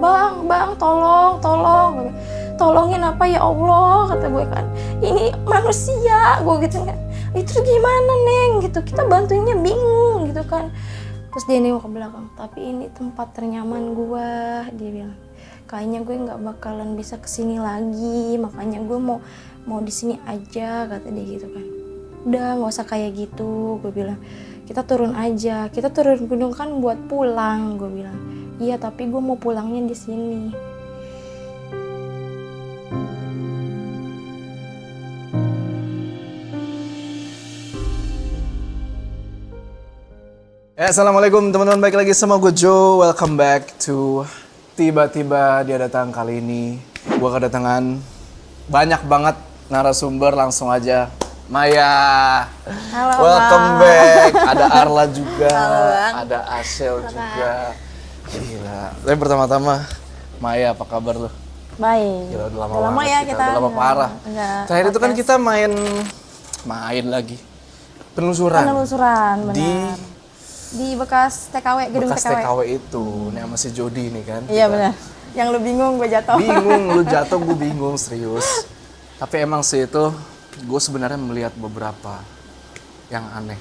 bang tolong, tolongin apa ya Allah, kata gue kan, ini manusia, gue gitu kan, itu gimana Neng gitu, kita bantuinnya bingung gitu kan. Terus dia nengok ke belakang, tapi ini tempat ternyaman gue, dia bilang, kayaknya gue nggak bakalan bisa kesini lagi, makanya gue mau di sini aja, kata dia gitu kan. Udah nggak usah kayak gitu, gue bilang, kita turun aja, kita turun gunung kan buat pulang, gue bilang. Iya tapi gue mau pulangnya di sini. Assalamualaikum teman-teman, balik lagi sama gue Joe. Welcome back to Tiba-Tiba Dia Datang. Kali ini gue kedatangan banyak banget narasumber, langsung aja Maya. Halo, welcome Bang. back. Ada Arla juga. Halo, Bang. Ada Asel juga. Gila. Tapi pertama-tama Maya, apa kabar lo? Baik. Gila, udah lama ya banget kita udah lama parah. Terakhir itu kan kita main lagi penelusuran benar. Di bekas TKW, gedung bekas TKW itu, nih sama si Jody nih kan. Iya benar. Yang lu bingung, gue jatuh. Bingung, lu jatuh, gue bingung, serius. Tapi emang sih itu, gue sebenarnya melihat beberapa yang aneh.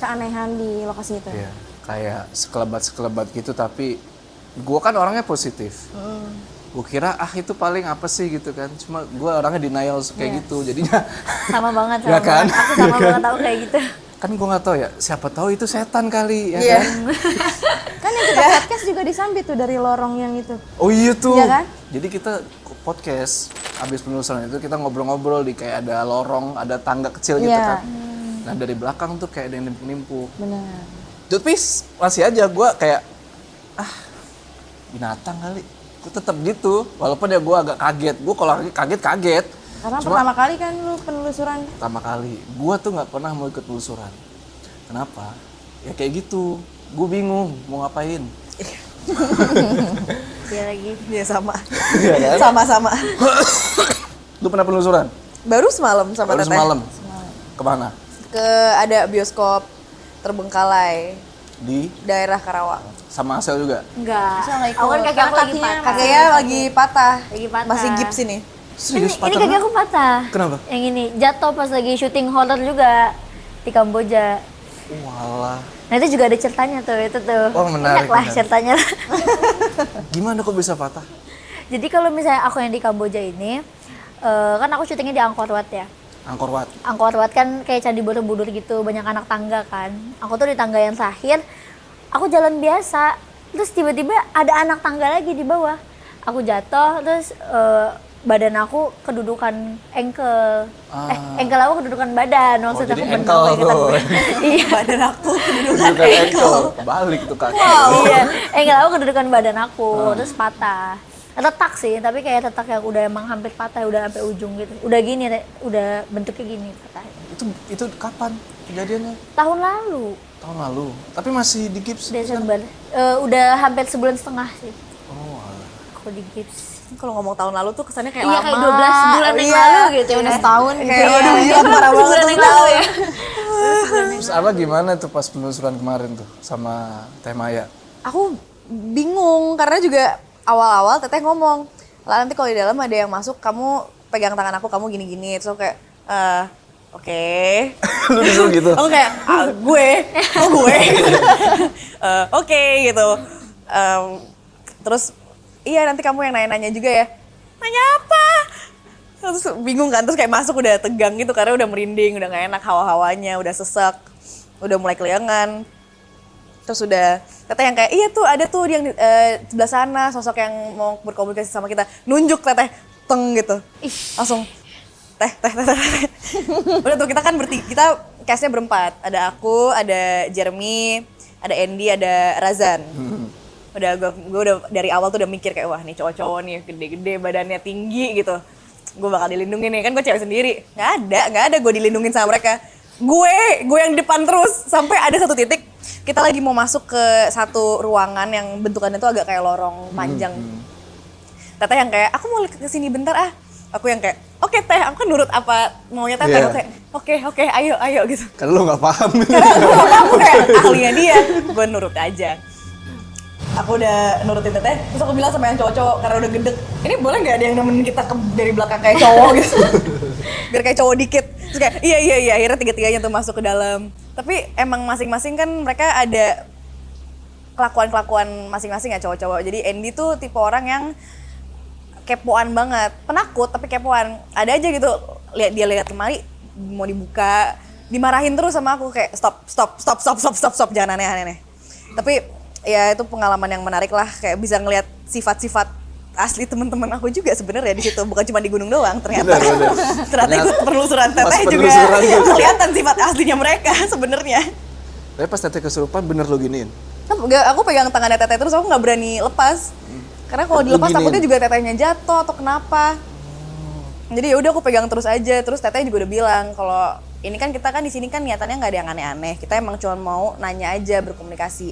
Keanehan di lokasi itu. Iya, kayak sekelebat gitu, tapi gue kan orangnya positif. Gue kira, itu paling apa sih gitu kan. Cuma gue orangnya denial kayak gitu, jadinya. Sama banget, Ya kan? Aku sama banget tahu kayak gitu. Kan gue nggak tahu ya, siapa tahu itu setan kali, ya kan? Kan yang kita podcast juga disambit tuh dari lorong yang itu. Oh iya tuh. Iya kan? Jadi kita podcast habis penelusuran itu kita ngobrol-ngobrol di kayak ada lorong, ada tangga kecil gitu kan. Nah dari belakang tuh kayak ada yang nimpuk-nimpuk. Benar. Tapi masih aja gue kayak binatang kali. Gue tetap gitu. Walaupun ya gue agak kaget. Gue kalau kaget. Karena Cuma, pertama kali kan lu penelusuran. pertama kali. Gue tuh nggak pernah mau ikut penelusuran. Kenapa? Ya kayak gitu. Gue bingung mau ngapain. Dia lagi. Iya sama. Iya kan? Sama-sama. Lu pernah penelusuran? Baru semalam sama Baru Teteh. semalam. Kemana? Ke ada bioskop Terbengkalai Di daerah Karawang. sama Asel juga? Enggak. Assalamualaikum. Aku kan kaki aku lagi Kakinya patah. Kakeknya lagi patah. Lagi patah. Masih gips ini. Serius Ini kaki aku patah. Kenapa? Yang ini jatuh pas lagi syuting horror juga di Kamboja. Walah. Nah itu juga ada ceritanya tuh, itu tuh. Oh, menarik, Enak lah menarik. ceritanya. Gimana kok bisa patah? Jadi kalau misalnya aku yang di Kamboja ini, kan aku syutingnya di Angkor Wat ya. Angkor Wat. Angkor Wat kan kayak Candi Borobudur gitu, banyak anak tangga kan. Aku tuh di tangga yang terakhir, aku jalan biasa, terus tiba-tiba ada anak tangga lagi di bawah. Aku jatuh, terus badan aku kedudukan ankle. Ankle aku kedudukan badan, maksudnya jadi aku ankle tuh. Iya, Badan aku kedudukan Bukan ankle. ankle. Balik tuh kaki. iya. Ankle aku kedudukan badan aku, terus patah. Retak sih, tapi kayak retak yang udah emang hampir patah, udah sampai ujung gitu. Udah gini, udah bentuknya gini patah. Itu kapan kejadiannya? Tahun lalu, Tahun lalu. Tapi masih di gips. Desember. Udah hampir sebulan setengah sih. Oh, alah. Aku di gips. Kalau ngomong tahun lalu tuh kesannya kayak Iya, lama. kayak 12 bulan yang lalu gitu. Ya udah setahun. Kayak Iya, udah iya, parah banget sebulan tuh yang lalu ya. Terus Arla gimana tuh pas penelusuran kemarin tuh sama Teh Maya? Aku bingung karena juga awal-awal Teteh ngomong, lah nanti kalau di dalam ada yang masuk kamu pegang tangan aku, kamu gini-gini. Terus aku kayak oke. Lu disuruh gitu? Aku kayak gue oke gitu. Terus iya nanti kamu yang nanya-nanya juga ya. Nanya apa? Terus bingung kan, terus kayak masuk udah tegang gitu karena udah merinding, udah gak enak hawa-hawanya, udah sesek, udah mulai keliangan. Terus udah Teteh yang kayak iya tuh ada tuh yang di sebelah sana sosok yang mau berkomunikasi sama kita, nunjuk Teteh teng gitu. Langsung teh. Udah tuh kita kan kita cast-nya berempat. Ada aku, ada Jeremy, ada Andy, ada Razan. Udah gue udah dari awal tuh udah mikir kayak wah nih cowok-cowok nih gede-gede badannya tinggi gitu. Gue bakal dilindungin nih, kan gue cewek sendiri. Nggak ada gue dilindungin sama mereka. Gue yang di depan terus sampai ada satu titik kita lagi mau masuk ke satu ruangan yang bentukannya tuh agak kayak lorong panjang. Teteh yang kayak aku mau kesini bentar Aku yang kayak oke Teh, aku kan nurut apa maunya Teteh. Iya. Aku kayak oke ayo gitu. Kan lu nggak paham. Karena aku kayak ahlinya dia, gue nurut aja. aku udah nurutin teteh, terus aku bilang sama yang cowok-cowok karena udah gedek, ini boleh nggak ada yang nemenin kita dari belakang kayak cowok gitu, biar kayak cowok dikit. Terus kayak iya, akhirnya tiga-tiganya tuh masuk ke dalam. Tapi emang masing-masing kan mereka ada kelakuan-kelakuan masing-masing ya cowok-cowok. Jadi Andy tuh tipe orang yang kepoan banget, penakut tapi kepoan. Ada aja gitu, lihat lemari mau dibuka, dimarahin terus sama aku kayak stop, jangan aneh-aneh. Tapi ya itu pengalaman yang menarik lah, kayak bisa ngelihat sifat-sifat asli teman-teman aku juga sebenarnya di situ, bukan cuma di gunung doang ternyata. Bener. Ternyata ikut penelusuran Pas teteh juga penelusuran gitu. kelihatan sifat aslinya mereka sebenarnya. Tapi pas teteh kesurupan bener lo giniin? Aku pegang tangannya teteh terus, aku nggak berani lepas. Karena kalau dilepas Lu giniin? takutnya juga tetehnya jatuh atau kenapa. Jadi ya udah aku pegang terus aja. Terus teteh juga udah bilang kalau ini kan kita kan di sini kan niatannya nggak ada yang aneh-aneh. Kita emang cuma mau nanya aja, berkomunikasi.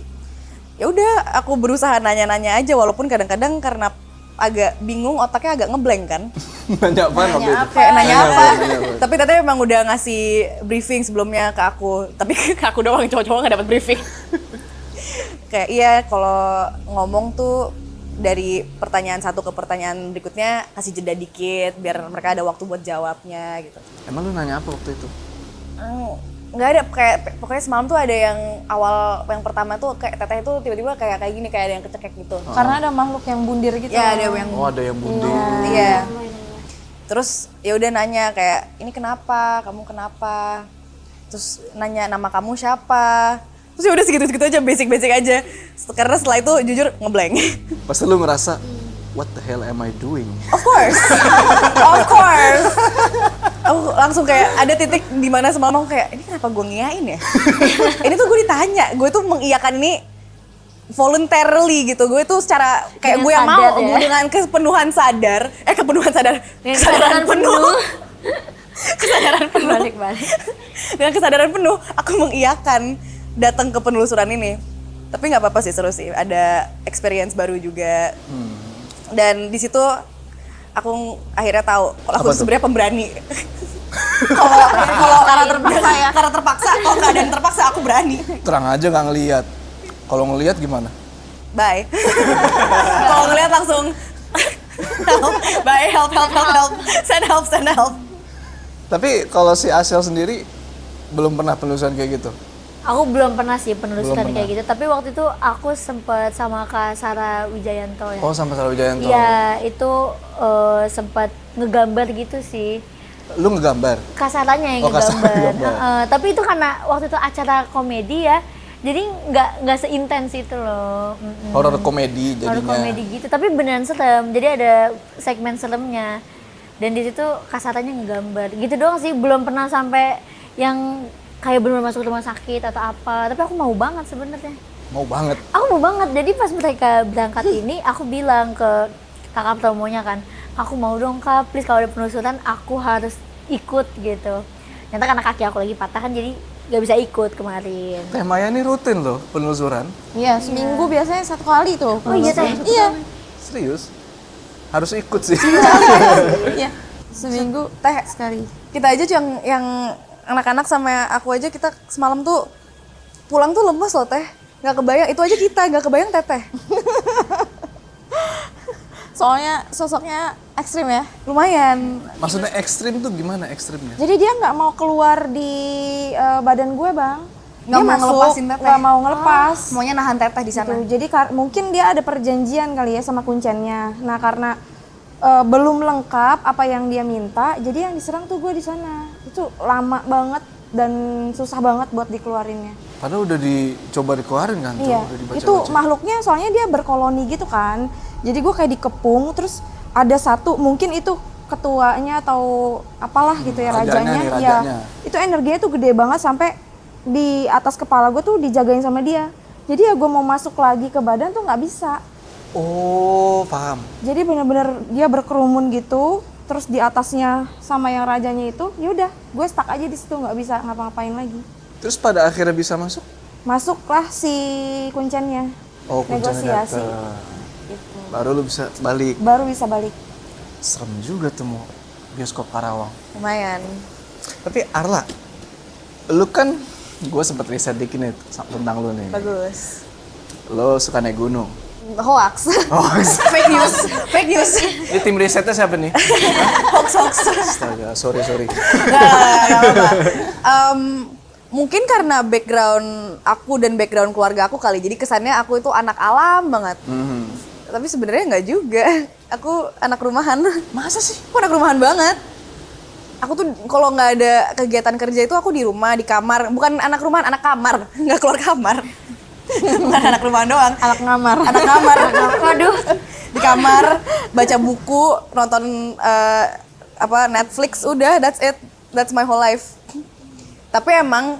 Ya udah, aku berusaha nanya-nanya aja walaupun kadang-kadang karena agak bingung, otaknya agak ngeblank kan. Nanya apa waktu itu? Kayak nanya apa? Nanya apa? Tapi teteh emang udah ngasih briefing sebelumnya ke aku. Tapi ke aku doang, cowok-cowok nggak dapat briefing. Kayak iya, kalau ngomong tuh dari pertanyaan satu ke pertanyaan berikutnya kasih jeda dikit biar mereka ada waktu buat jawabnya gitu. Emang lu nanya apa waktu itu? Nggak ada, kayak pokoknya semalam tuh ada yang awal, yang pertama tuh kayak teteh itu tiba-tiba kayak gini, kayak ada yang kecekek gitu. Karena ada makhluk yang bundir gitu. Ya ada yang Oh ada yang bundir. iya. Terus ya udah nanya kayak ini kenapa, kamu kenapa? Terus nanya nama kamu siapa? Terus ya udah segitu-segitu aja, basic-basic aja. Karena setelah itu jujur ngeblank. Pasti lu ngerasa, what the hell am I doing? Of course. Aku langsung kayak ada titik di mana semalam aku kayak ini kenapa gue ngiyain ya? Ini tuh gue ditanya, gue tuh mengiyakan ini voluntarily gitu. Gue tuh secara kayak Dengan gue yang sadar mau ya. dengan kesadaran penuh. Kesadaran penuh. Balik-balik. Dengan kesadaran penuh aku mengiyakan datang ke penelusuran ini. Tapi nggak apa-apa sih, seru sih. Ada experience baru juga. Dan di situ aku akhirnya tahu kalau aku Apa tuh? sebenarnya pemberani. Kalau karena terpaksa ya. Karena terpaksa, kalau keadaan terpaksa aku berani. Terang aja nggak ngelihat. Kalau ngelihat gimana? Bye. Kalau ngeliat langsung help. Bye, help. Send help. Tapi kalau si Asel sendiri belum pernah penelusuran kayak gitu? Aku belum pernah sih penelusuran Belum kayak pernah. gitu, tapi waktu itu aku sempet sama Kak Sarah Wijayanto ya. Oh sama Sarah Wijayanto. Iya, itu sempat ngegambar gitu sih. Lu ngegambar? Kasarannya yang Oh, Kak Sarah ngegambar. ngegambar. Tapi itu karena waktu itu acara komedi ya, jadi nggak seintens itu loh. Horor komedi jadinya. Horor komedi gitu, tapi beneran serem. Jadi ada segmen seremnya. Dan di situ kasarannya ngegambar. Gitu doang sih, belum pernah sampai yang kayak bener masuk rumah sakit atau apa. Tapi aku mau banget sebenarnya. Mau banget. Aku mau banget. Jadi pas mereka berangkat ini, aku bilang ke kakak promonya kan, aku mau dong Kak, please kalau ada penelusuran aku harus ikut gitu. Ternyata karena kaki aku lagi patah kan, jadi nggak bisa ikut kemarin. Teh Maya ini rutin loh penelusuran. Iya, seminggu biasanya 1 kali tuh. Oh iya Teh? Iya. Serius? Harus ikut sih. Iya. Seminggu Teh, sekali. kita aja yang anak-anak sama aku aja, kita semalam tuh pulang tuh lemes loh Teh. Nggak kebayang, itu aja kita, nggak kebayang Teteh. Soalnya sosoknya ekstrim ya. Lumayan. Maksudnya ekstrim tuh gimana ekstrimnya? Jadi dia nggak mau keluar di badan gue, Bang. Nggak Dia mau ngelepasin teteh. nggak mau ngelepas. Maunya nahan Teteh di sana. Gitu. Jadi mungkin dia ada perjanjian kali ya sama kuncennya. Nah karena belum lengkap apa yang dia minta, jadi yang diserang tuh gue di sana. Itu lama banget dan susah banget buat dikeluarinnya. Padahal udah dicoba dikeluarin kan? Iya, Udah itu dibaca-baca. makhluknya soalnya dia berkoloni gitu kan. Jadi gue kayak dikepung, terus ada satu mungkin itu ketuanya atau apalah gitu ya, rajanya rajanya. nih, Iya, rajanya. itu energinya tuh gede banget sampai di atas kepala gue tuh dijagain sama dia. Jadi ya gue mau masuk lagi ke badan tuh nggak bisa. Oh, paham. Jadi bener-bener dia berkerumun gitu, terus di atasnya sama yang rajanya itu, yaudah gue stuck aja di situ, nggak bisa ngapa-ngapain lagi. Terus pada akhirnya bisa masuk? Masuklah si kuncennya, Oh, kuncinya negosiasi. datang. Gitu. Baru lu bisa balik. Baru bisa balik. Serem juga tuh mau bioskop Karawang. Lumayan. Tapi Arla, lu kan gue sempet riset dikit nih tentang lu nih. Bagus. Lo suka naik gunung. hoax. Fake news. Ini tim risetnya siapa nih? Hoax. Astaga, sorry. Nggak apa-apa. Mungkin karena background aku dan background keluarga aku kali, jadi kesannya aku itu anak alam banget. Tapi sebenarnya nggak juga. Aku anak rumahan. Masa sih? Aku anak rumahan banget. Aku tuh kalau nggak ada kegiatan kerja itu aku di rumah, di kamar. Bukan anak rumahan, anak kamar. Nggak keluar kamar. Bukan anak rumahan doang. Anak ngamar. Anak kamar. Waduh. Di kamar, baca buku, nonton Netflix, udah that's it. That's my whole life. Tapi emang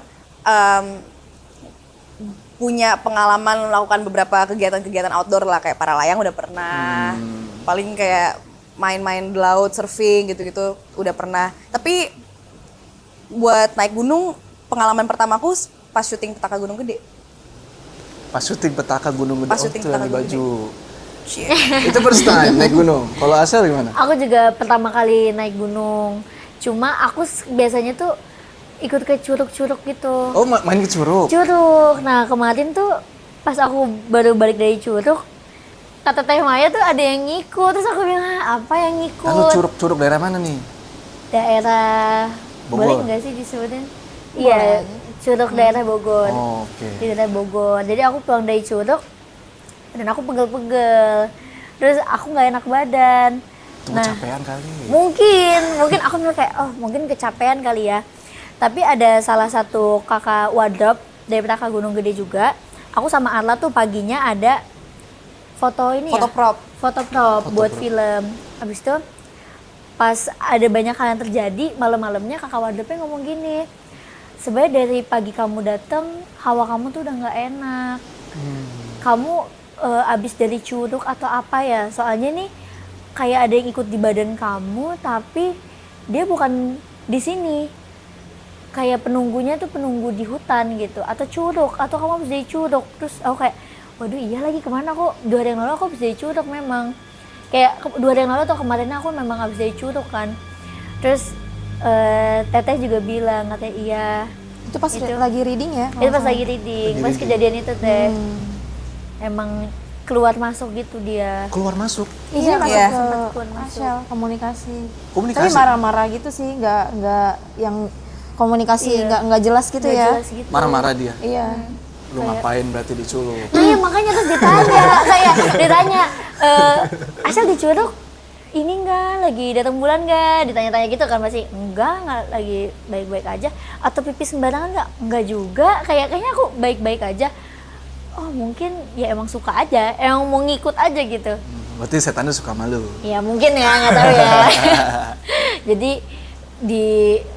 punya pengalaman melakukan beberapa kegiatan-kegiatan outdoor lah, kayak para layang udah pernah. Paling kayak main-main di laut, surfing gitu-gitu udah pernah. Tapi buat naik gunung, pengalaman pertamaku pas syuting Petaka Gunung Gede. Pas syuting Petaka Gunung Gede, Pas syuting tuh yang Petaka di Gunung baju. Itu first time naik gunung. Kalau Asel gimana? Aku juga pertama kali naik gunung. Cuma aku biasanya tuh ikut ke curug-curug gitu. Oh, main ke Curug? Curug. Nah, kemarin tuh pas aku baru balik dari curug, kata Teh Maya tuh ada yang ngikut. Terus aku bilang, apa yang ngikut? Lalu Curug daerah mana nih? Daerah Bogor. boleh nggak sih disebutin? Iya, curug daerah Bogor. Oh, oke. Di daerah Bogor. Jadi aku pulang dari curug dan aku pegel-pegel. Terus aku nggak enak badan. Itu kecapean kali. Mungkin aku mikir kayak mungkin kecapean kali ya. Tapi ada salah satu kakak wardrobe dari Petaka Gunung Gede juga. Aku sama Arla tuh paginya ada foto ini Foto ya. prop. Foto prop buat film. Habis itu pas ada banyak hal yang terjadi, malam-malamnya kakak wardrobe ngomong gini. Sebenarnya dari pagi kamu datang, hawa kamu tuh udah nggak enak. Kamu abis dari curug atau apa ya? Soalnya nih kayak ada yang ikut di badan kamu, tapi dia bukan di sini. Kayak penunggunya tuh penunggu di hutan gitu, atau curug, atau kamu habis dari curug. Terus aku kayak, waduh iya lagi, kemana aku 2 hari yang lalu aku habis dari curug memang. Kayak 2 hari yang lalu atau kemarin aku memang habis dari curug kan. Terus Teteh juga bilang, katanya iya. Itu pas lagi reading ya? Itu pas lagi reading, pas kejadian itu Teh. Emang keluar masuk gitu dia. Keluar masuk. Iya, masuk Iya. ke Sempat keluar masuk. Ashel, komunikasi. Komunikasi? Tapi marah-marah gitu sih, nggak yang komunikasi nggak jelas gitu Nggak ya. jelas gitu. Marah-marah dia. Iya. Lu ngapain berarti di Curug? Nah ya makanya terus ditanya, Asal di curug ini enggak lagi datang bulan enggak, ditanya-tanya gitu kan, pasti enggak lagi baik-baik aja, atau pipis sembarangan enggak juga, kayaknya aku baik-baik aja. Oh mungkin ya emang suka aja, emang mau ngikut aja gitu. Berarti setannya suka malu. Ya mungkin ya, nggak tahu ya. Jadi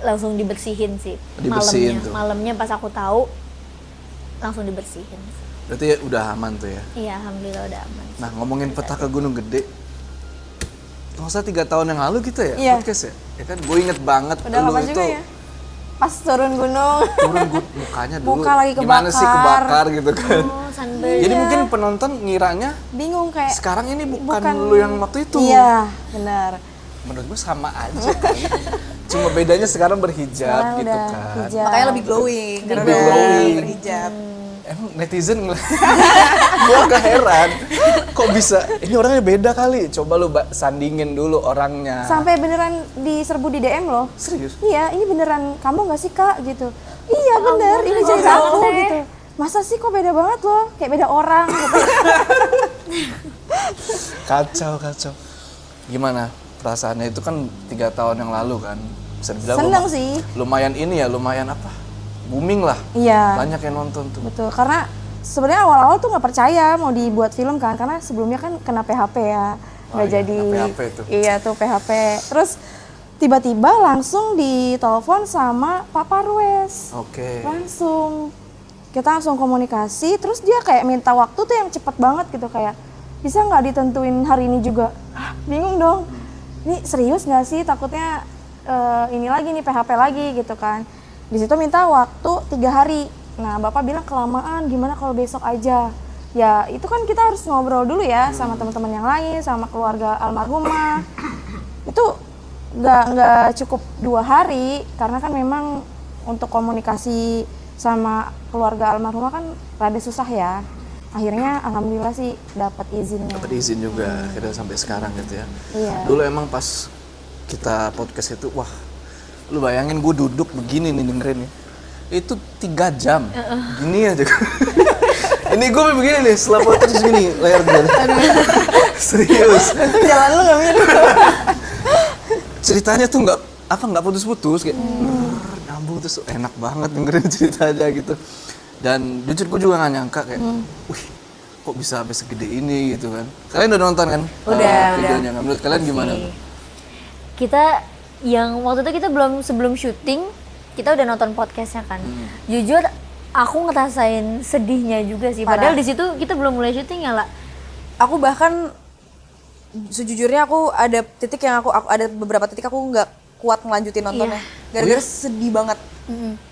langsung dibersihin sih. Dibersihin tuh. Malamnya pas aku tahu langsung dibersihin. Berarti udah aman tuh ya. Iya, alhamdulillah udah aman. Nah, ngomongin Petaka Gunung Gede. Nggak usah 3 tahun yang lalu gitu ya, Iya. podcast ya. Ya kan gue inget banget Udah lu lama itu juga ya. Pas turun gunung. turun mukanya dulu. Muka lagi Gimana sih kebakar. kebakar gitu kan. Oh, sunburn. Jadi mungkin penonton ngiranya Bingung kayak. sekarang ini bukan lu yang waktu itu. Iya, benar. Menurut gue sama aja kali. Cuma bedanya sekarang berhijab Sekarang gitu udah kan. hijab. Makanya lebih glowing karena Lebih udah glowing. berhijab. Emang netizen ngeliat, gue agak heran, kok bisa, ini orangnya beda kali, coba lu sandingin dulu orangnya. Sampai beneran diserbu di DM loh. Serius? Iya, ini beneran kamu nggak sih kak gitu. Iya bener, ini jadi aku gitu. Masa sih kok beda banget loh, kayak beda orang gitu. Kacau. Gimana perasaannya, itu kan 3 tahun yang lalu kan, bisa dibilang Seneng sih. lumayan ini ya, lumayan apa, booming lah, Iya. banyak yang nonton tuh. Betul, karena sebenarnya awal-awal tuh nggak percaya mau dibuat film kan, karena sebelumnya kan kena PHP ya, nggak iya, jadi. kena PHP tuh. Iya tuh PHP. Terus tiba-tiba langsung ditelepon sama Pak Parwes, Oke. langsung kita langsung komunikasi. Terus dia kayak minta waktu tuh yang cepet banget gitu, kayak bisa nggak ditentuin hari ini juga? Hah, bingung dong. Ini serius nggak sih? Takutnya ini lagi nih PHP lagi gitu kan. Di situ minta waktu 3 hari. Nah, Bapak bilang kelamaan, gimana kalau besok aja? Ya, itu kan kita harus ngobrol dulu ya sama teman-teman yang lain, sama keluarga almarhumah. Itu nggak cukup 2 hari, karena kan memang untuk komunikasi sama keluarga almarhumah kan rada susah ya. akhirnya alhamdulillah sih dapat izinnya. Dapat izin juga akhirnya sampai sekarang gitu ya. Iya. Dulu emang pas kita podcast itu, wah, lu bayangin gue duduk begini nih dengerin ya. Itu 3 jam, gini aja. Ini gue begini nih, setelah podcast gini layar gue. Serius. Jalan lu nggak mirip. Ceritanya tuh nggak putus-putus kayak nyambung terus enak banget dengerin ceritanya gitu. Dan jujur gue juga nggak nyangka kayak, wih, kok bisa sampai segede ini gitu kan. Kalian udah nonton kan? Udah. Videonya. Menurut kalian gimana? Kita yang waktu itu kita sebelum syuting kita udah nonton podcastnya kan. Jujur aku ngerasain sedihnya juga sih. Padahal di situ kita belum mulai syuting ya lah. Aku bahkan sejujurnya aku ada titik yang aku ada beberapa titik aku nggak kuat ngelanjutin nontonnya. Gara-gara sedih banget.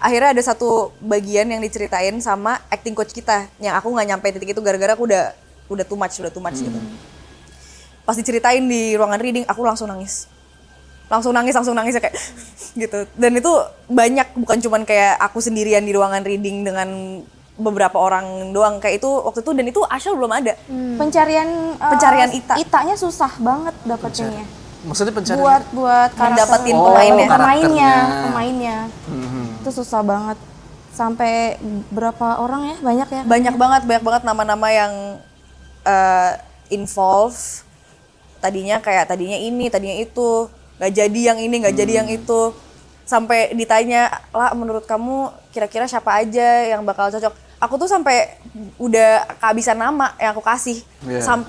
Akhirnya ada satu bagian yang diceritain sama acting coach kita yang aku nggak nyampe titik itu gara-gara aku udah too much gitu. Pas diceritain di ruangan reading aku langsung nangis ya kayak gitu. Dan itu banyak, bukan cuman kayak aku sendirian di ruangan reading dengan beberapa orang doang kayak itu waktu itu, dan itu Ashel belum ada. Pencarian Ita. Itanya susah banget dapetinnya. Maksudnya pencarian Buat karakter, dapetin pemainnya. Itu susah banget. Sampai berapa orang ya? Banyak ya? Banyak banget nama-nama yang involve. Tadinya ini, tadinya itu, nggak jadi yang ini, nggak jadi yang itu. Sampai ditanya, lah menurut kamu kira-kira siapa aja yang bakal cocok? Aku tuh sampai udah kehabisan nama yang aku kasih.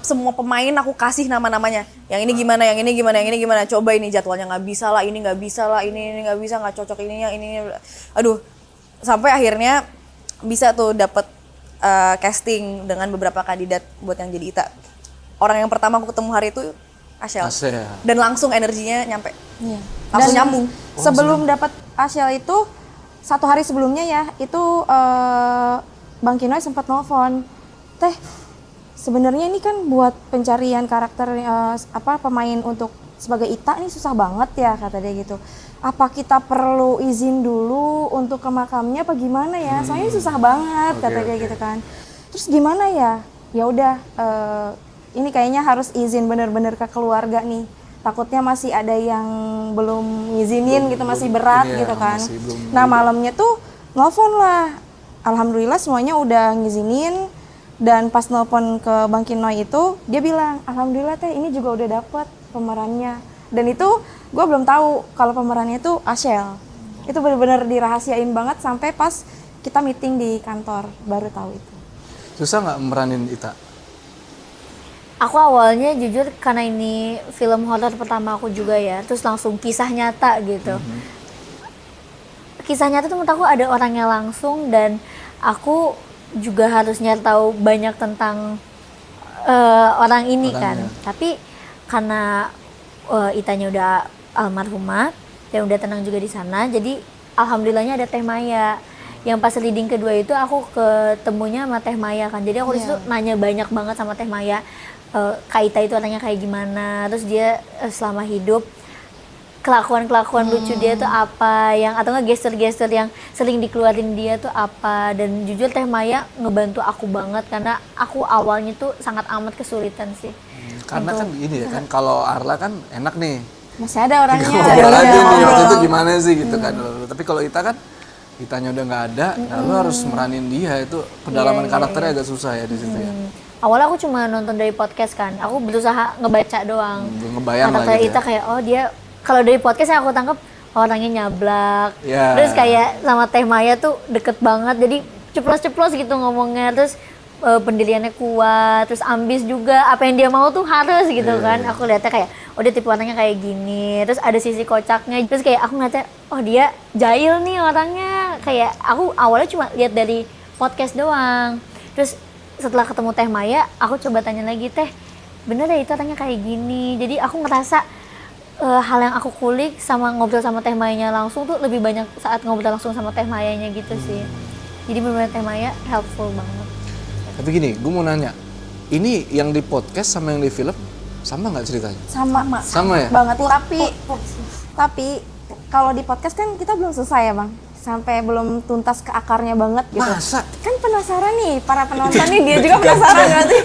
Semua pemain aku kasih nama-namanya. Yang ini gimana, yang ini gimana. Coba ini jadwalnya nggak bisa lah, ini nggak bisa lah, ini nggak bisa, nggak cocok ini, yang ini. Aduh, sampai akhirnya bisa tuh dapet casting dengan beberapa kandidat buat yang jadi Ita. Orang yang pertama aku ketemu hari itu Ashel. Dan langsung energinya nyampe. Iya. Langsung nyambung. Sebelum dapat Ashel itu 1 hari sebelumnya ya, itu Bang Kinoy sempat nelfon, Teh, sebenarnya ini kan buat pencarian karakter pemain untuk sebagai Ita ini susah banget ya, kata dia gitu. Apa kita perlu izin dulu untuk ke makamnya apa gimana ya? Soalnya susah banget, kata dia gitu kan. Terus gimana ya? Ya udah, ini kayaknya harus izin bener-bener ke keluarga nih. Takutnya masih ada yang belum ngizinin gitu, masih berat gitu kan. Nah malamnya tuh nelfon lah. Alhamdulillah semuanya udah ngizinin. Dan pas nelfon ke Bang Kinoy itu, dia bilang, Alhamdulillah Teh ini juga udah dapet pemerannya. Dan itu gue belum tahu kalau pemerannya itu Ashel. Itu bener-bener dirahasiain banget sampai pas kita meeting di kantor, baru tahu itu. Susah nggak meranin Ita? Aku awalnya jujur karena ini film horor pertama aku juga ya, terus langsung kisah nyata gitu. Kisah nyata tuh menurut aku ada orangnya langsung, dan aku juga harus nyari tahu banyak tentang orang ini kan. Tapi karena Itanya udah almarhumah dan udah tenang juga di sana, jadi alhamdulillahnya ada Teh Maya. Yang pas reading kedua itu aku ketemunya sama Teh Maya kan, jadi aku disitu nanya banyak banget sama Teh Maya. Kak Ita itu orangnya kayak gimana, terus dia selama hidup kelakuan lucu dia tuh apa, yang atau nggak gestur-gestur yang sering dikeluarin dia tuh apa. Dan jujur Teh Maya ngebantu aku banget karena aku awalnya tuh sangat amat kesulitan sih. Karena kan ini ya kan, kalau Arla kan enak nih, Masih ada orangnya. ngobrol aja nih waktu itu gimana sih gitu kan. Tapi kalau Ita kan, Itanya udah nggak ada, nah lu harus meranin dia, itu pendalaman karakternya agak susah ya di situ ya. Awalnya aku cuma nonton dari podcast kan, aku berusaha ngebaca doang. Ngebayang lah karakter gitu Ita ya. kayak, oh dia, kalau dari podcast yang aku tangkap orangnya nyablak. Terus kayak sama Teh Maya tuh deket banget, jadi ceplos-ceplos gitu ngomongnya. Terus pendiriannya kuat, terus ambis juga, apa yang dia mau tuh harus gitu kan. Aku lihatnya kayak, oh dia tipe orangnya kayak gini. Terus ada sisi kocaknya, terus kayak aku ngeliatnya, oh dia jahil nih orangnya. Kayak aku awalnya cuma lihat dari podcast doang. Terus setelah ketemu Teh Maya, aku coba tanya lagi, Teh, bener ya itu orangnya kayak gini. Jadi aku ngerasa hal yang aku kulik sama ngobrol sama Teh Mayanya langsung tuh lebih banyak saat ngobrol langsung sama Teh Mayanya gitu sih. Jadi bener-bener Teh Maya helpful banget. Tapi gini, gue mau nanya, ini yang di podcast sama yang di film sama nggak ceritanya? Sama ya? banget. Tapi kalau di podcast kan kita belum selesai ya Bang. sampai belum tuntas ke akarnya banget gitu. Masa? Kan penasaran nih para penonton nih, dia juga penasaran berarti.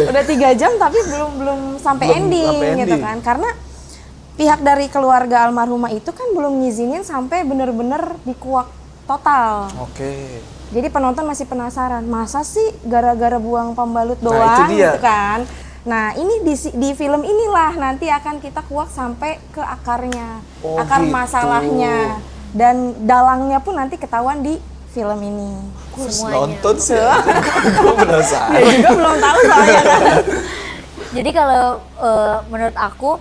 Udah 3 jam tapi belum sampai Belum ending sampai gitu ending. kan. Karena pihak dari keluarga almarhumah itu kan belum ngizinin sampai bener-bener dikuak total. Oke. Jadi penonton masih penasaran, masa sih gara-gara buang pembalut Nah, doang itu dia. gitu kan. Nah ini di film inilah nanti akan kita kuak sampai ke akarnya, Oh, akar gitu. masalahnya. Dan dalangnya pun nanti ketahuan di film ini. Nonton sih. Gue penasaran. Ya juga belum tahu soalnya kan. Jadi kalau menurut aku,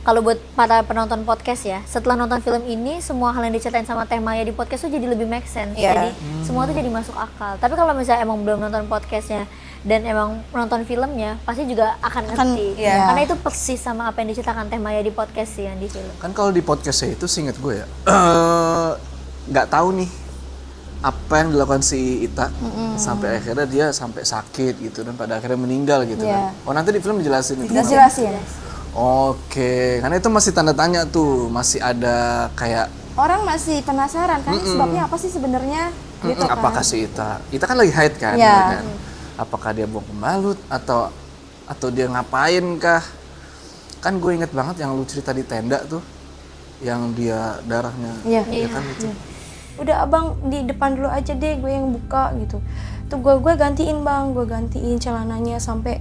kalau buat para penonton podcast ya, setelah nonton film ini, semua hal yang diceritain sama Teh Maya di podcast tuh jadi lebih make sense. Iya. Jadi semua tuh jadi masuk akal. Tapi kalau misalnya emang belum nonton podcastnya dan emang nonton filmnya, pasti juga akan ngerti. iya. Karena itu persis sama apa yang diceritakan Teh Maya di podcast sih yang di film. Kan kalau di podcastnya itu seinget gue ya, nggak tahu nih apa yang dilakukan si Ita sampai akhirnya dia sampai sakit gitu dan pada akhirnya meninggal gitu Iya. kan. Oh nanti di film dijelasin itu. Jelasin. Oke, karena itu masih tanda tanya tuh, masih ada kayak Orang masih penasaran kan sebabnya apa sih sebenarnya gitu kan. apakah si Ita kan lagi haid kan, Iya. ya kan? Apakah dia buang pembalut atau dia ngapain kah? Kan gue inget banget yang lu cerita di tenda tuh, yang dia darahnya, Iya. ya kan itu. Udah abang di depan dulu aja deh, gue yang buka gitu. Tuh gue gantiin bang, gue gantiin celananya sampai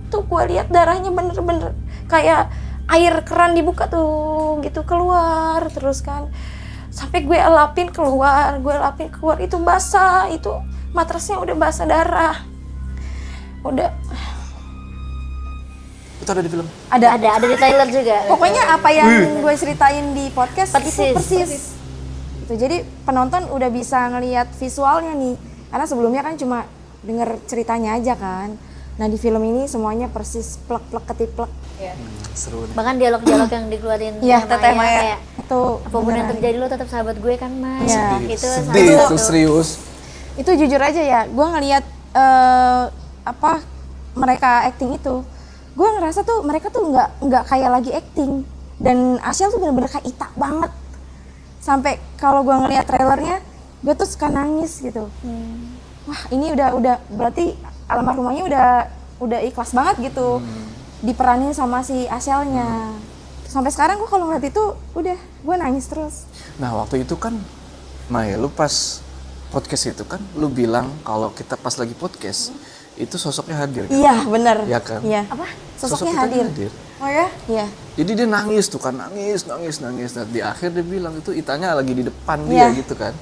tuh gue lihat darahnya bener-bener kayak air keran dibuka tuh gitu keluar terus kan. Sampai gue elapin keluar itu basah, itu matrasnya udah basah darah. Udah Itu ada di film. Ada di trailer juga. pokoknya apa yang gue ceritain di podcast itu Persis. persis. Gitu. Jadi penonton udah bisa ngelihat visualnya nih. Karena sebelumnya kan cuma denger ceritanya aja kan. Nah di film ini semuanya persis plek-plek ketiplek. Seru nih. Bahkan dialog-dialog yang dikeluarin Iya, Teh Maya Maya. kayak Itu apapun yang beneran. terjadi lo tetap sahabat gue kan Mas. Iya. Itu Sedih salah itu satu- serius. Itu jujur aja ya, gue ngelihat apa mereka acting itu, gue ngerasa tuh mereka tuh nggak kayak lagi acting. Dan Asyel tuh bener-bener kayak Ita banget. Sampai kalau gue ngelihat trailernya, gue tuh suka nangis gitu. Wah ini udah berarti almarhumahnya udah ikhlas banget gitu diperanin sama si Asyelnya. Sampai sekarang gue kalau ngeliat itu udah gue nangis terus. Nah waktu itu kan, Mai, lu pas podcast itu kan, lu bilang kalau kita pas lagi podcast, itu sosoknya hadir kan? Iya bener. Iya kan? Iya. Apa? Sosoknya Sosok kita hadir. Oh ya? Iya. Jadi dia nangis tuh kan, nangis. Nah, di akhir dia bilang itu Itanya lagi di depan Iya. dia gitu kan.